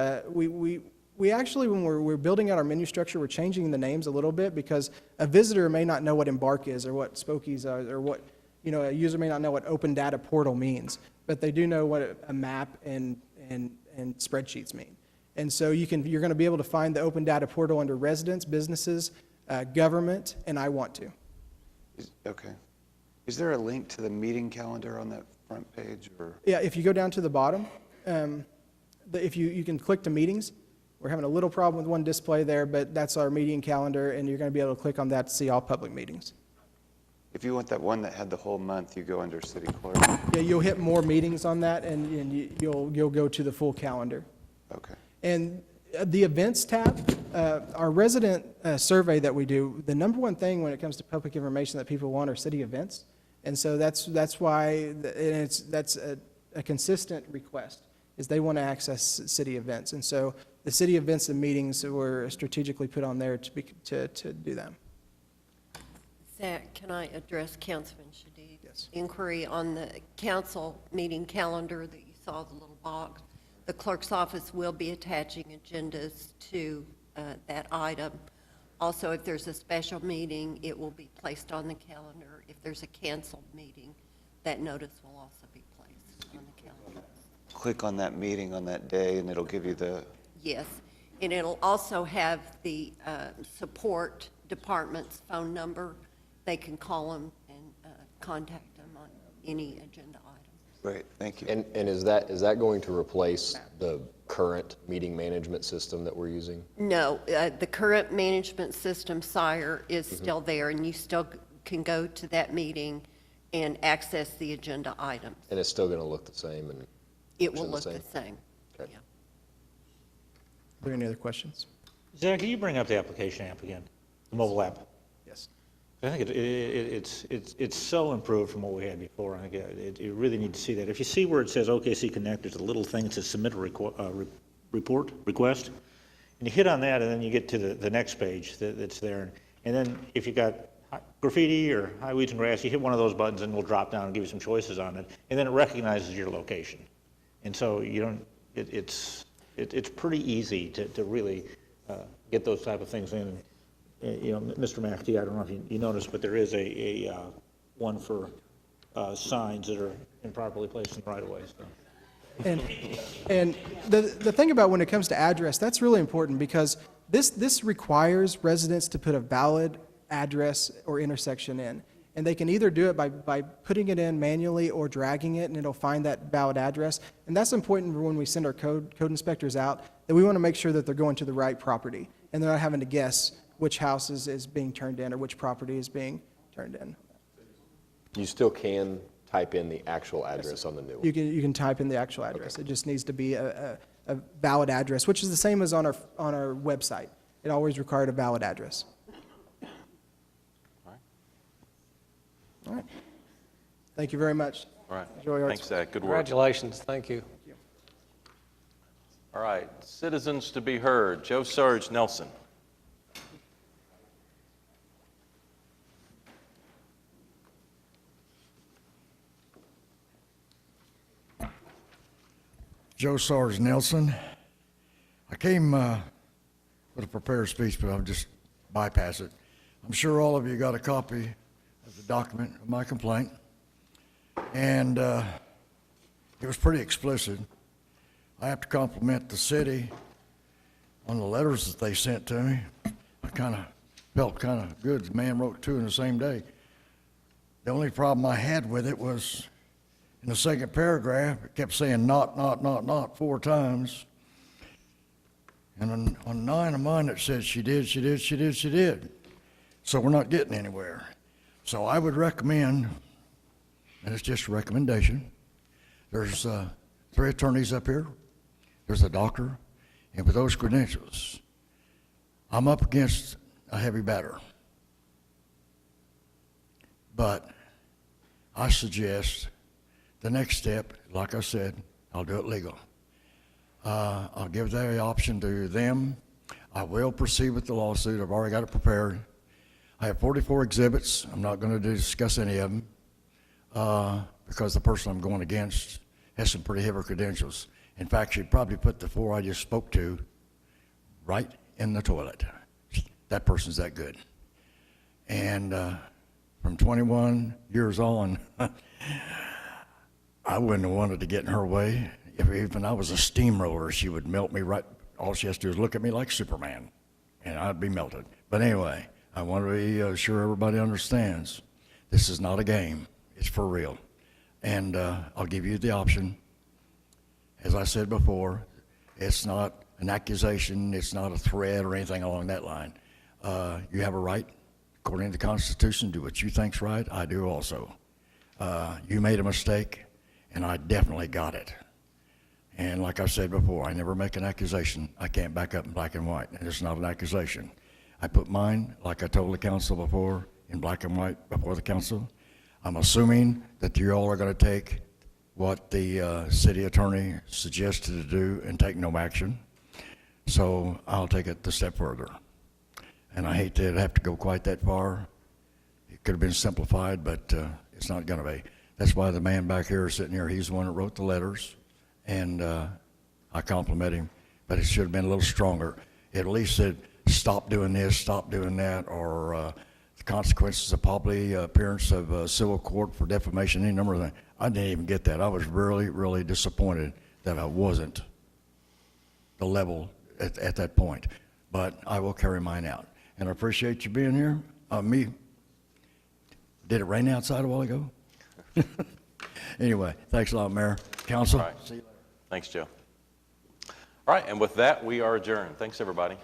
S21: we actually, when we're building out our menu structure, we're changing the names a little bit because a visitor may not know what Embark is or what Spokies are or what, a user may not know what Open Data Portal means, but they do know what a map and spreadsheets mean. And so you're going to be able to find the Open Data Portal under residents, businesses, government, and I want to.
S4: Okay. Is there a link to the meeting calendar on that front page? Or?
S21: Yeah, if you go down to the bottom, if you can click to meetings. We're having a little problem with one display there, but that's our meeting calendar, and you're going to be able to click on that to see all public meetings.
S4: If you want that one that had the whole month, you go under City Clerk.
S21: Yeah, you'll hit more meetings on that, and you'll go to the full calendar.
S4: Okay.
S21: And the events tab, our resident survey that we do, the number one thing when it comes to public information that people want are city events, and so that's why that's a consistent request is they want to access city events, and so the city events and meetings were strategically put on there to do that.
S3: Zach, can I address Councilman Shadid's inquiry on the council meeting calendar that you saw, the little box? The clerk's office will be attaching agendas to that item. Also, if there's a special meeting, it will be placed on the calendar. If there's a canceled meeting, that notice will also be placed on the calendar.
S4: Click on that meeting on that day, and it'll give you the...
S3: Yes, and it'll also have the support department's phone number. They can call them and contact them on any agenda item.
S4: Great, thank you.
S9: And is that going to replace the current meeting management system that we're using?
S3: No, the current management system, Sire, is still there, and you still can go to that meeting and access the agenda items.
S9: And it's still going to look the same? And
S3: it will look the same.
S9: Okay.
S3: Yeah.
S21: Are there any other questions?
S5: Zach, can you bring up the application app again, the mobile app?
S21: Yes.
S5: I think it's so improved from what we had before. I think you really need to see that. If you see where it says OKC Connect, there's a little thing that says submit a request. And you hit on that, and then you get to the next page that's there. And then if you've got graffiti or high weeds and grass, you hit one of those buttons and it'll drop down and give you some choices on it. And then it recognizes your location. And so you don't, it's pretty easy to really get those type of things in. You know, Mr. McAtee, I don't know if you noticed, but there is a one for signs that are improperly placed in the right of way. So.
S21: And the thing about when it comes to address, that's really important because this requires residents to put a valid address or intersection in. And they can either do it by putting it in manually or dragging it, and it'll find that valid address. And that's important when we send our code inspectors out, that we want to make sure that they're going to the right property and they're not having to guess which house is being turned in or which property is being turned in.
S7: You still can type in the actual address on the new one?
S21: You can type in the actual address. Okay. It just needs to be a valid address, which is the same as on our website. It always required a valid address. All right. Thank you very much.
S1: All right.
S21: Enjoy your
S1: Thanks, Zach. Good work.
S14: Congratulations. Thank you.
S1: All right. Citizens to be heard. Joe Sarge Nelson.
S22: Joe Sarge Nelson. I came with a prepared speech, but I'll just bypass it. I'm sure all of you got a copy of the document of my complaint, and it was pretty explicit. I have to compliment the city on the letters that they sent to me. I kind of felt kind of good. The man wrote two in the same day. The only problem I had with it was in the second paragraph, it kept saying not 4 times. And on 9 of mine, it said she did. So we're not getting anywhere. So I would recommend, and it's just a recommendation, there's 3 attorneys up here, there's a doctor, and with those credentials, I'm up against a heavy batter. But I suggest the next step, like I said, I'll do it legal. I'll give the option to them. I will proceed with the lawsuit. I've already got it prepared. I have 44 exhibits. I'm not going to discuss any of them because the person I'm going against has some pretty heavy credentials. In fact, she'd probably put the 4 I just spoke to right in the toilet. That person's that good. And from 21 years on, I wouldn't have wanted to get in her way. If even I was a steamroller, she would melt me right. All she has to do is look at me like Superman, and I'd be melted. But anyway, I want to be sure everybody understands this is not a game. It's for real. And I'll give you the option. As I said before, it's not an accusation. It's not a threat or anything along that line. You have a right, according to the Constitution, to do what you think's right. I do also. You made a mistake, and I definitely got it. And like I said before, I never make an accusation I can't back up in black and white, and it's not an accusation. I put mine, like I told the council before, in black and white before the council. I'm assuming that you all are going to take what the city attorney suggested to do and take no action. So I'll take it a step further. And I hate to have to go quite that far. It could have been simplified, but it's not going to be. That's why the man back here is sitting here. He's the one that wrote the letters. And I compliment him, but it should have been a little stronger. It at least said, stop doing this, stop doing that, or the consequences of probably appearance of civil court for defamation, any number of things. I didn't even get that. I was really, really disappointed that I wasn't the level at that point. But I will carry mine out. And I appreciate you being here. Me, did it rain outside a while ago? Anyway, thanks a lot, Mayor. Council.
S1: All right. See you later. Thanks, Joe. All right, and with that, we are adjourned. Thanks, everybody.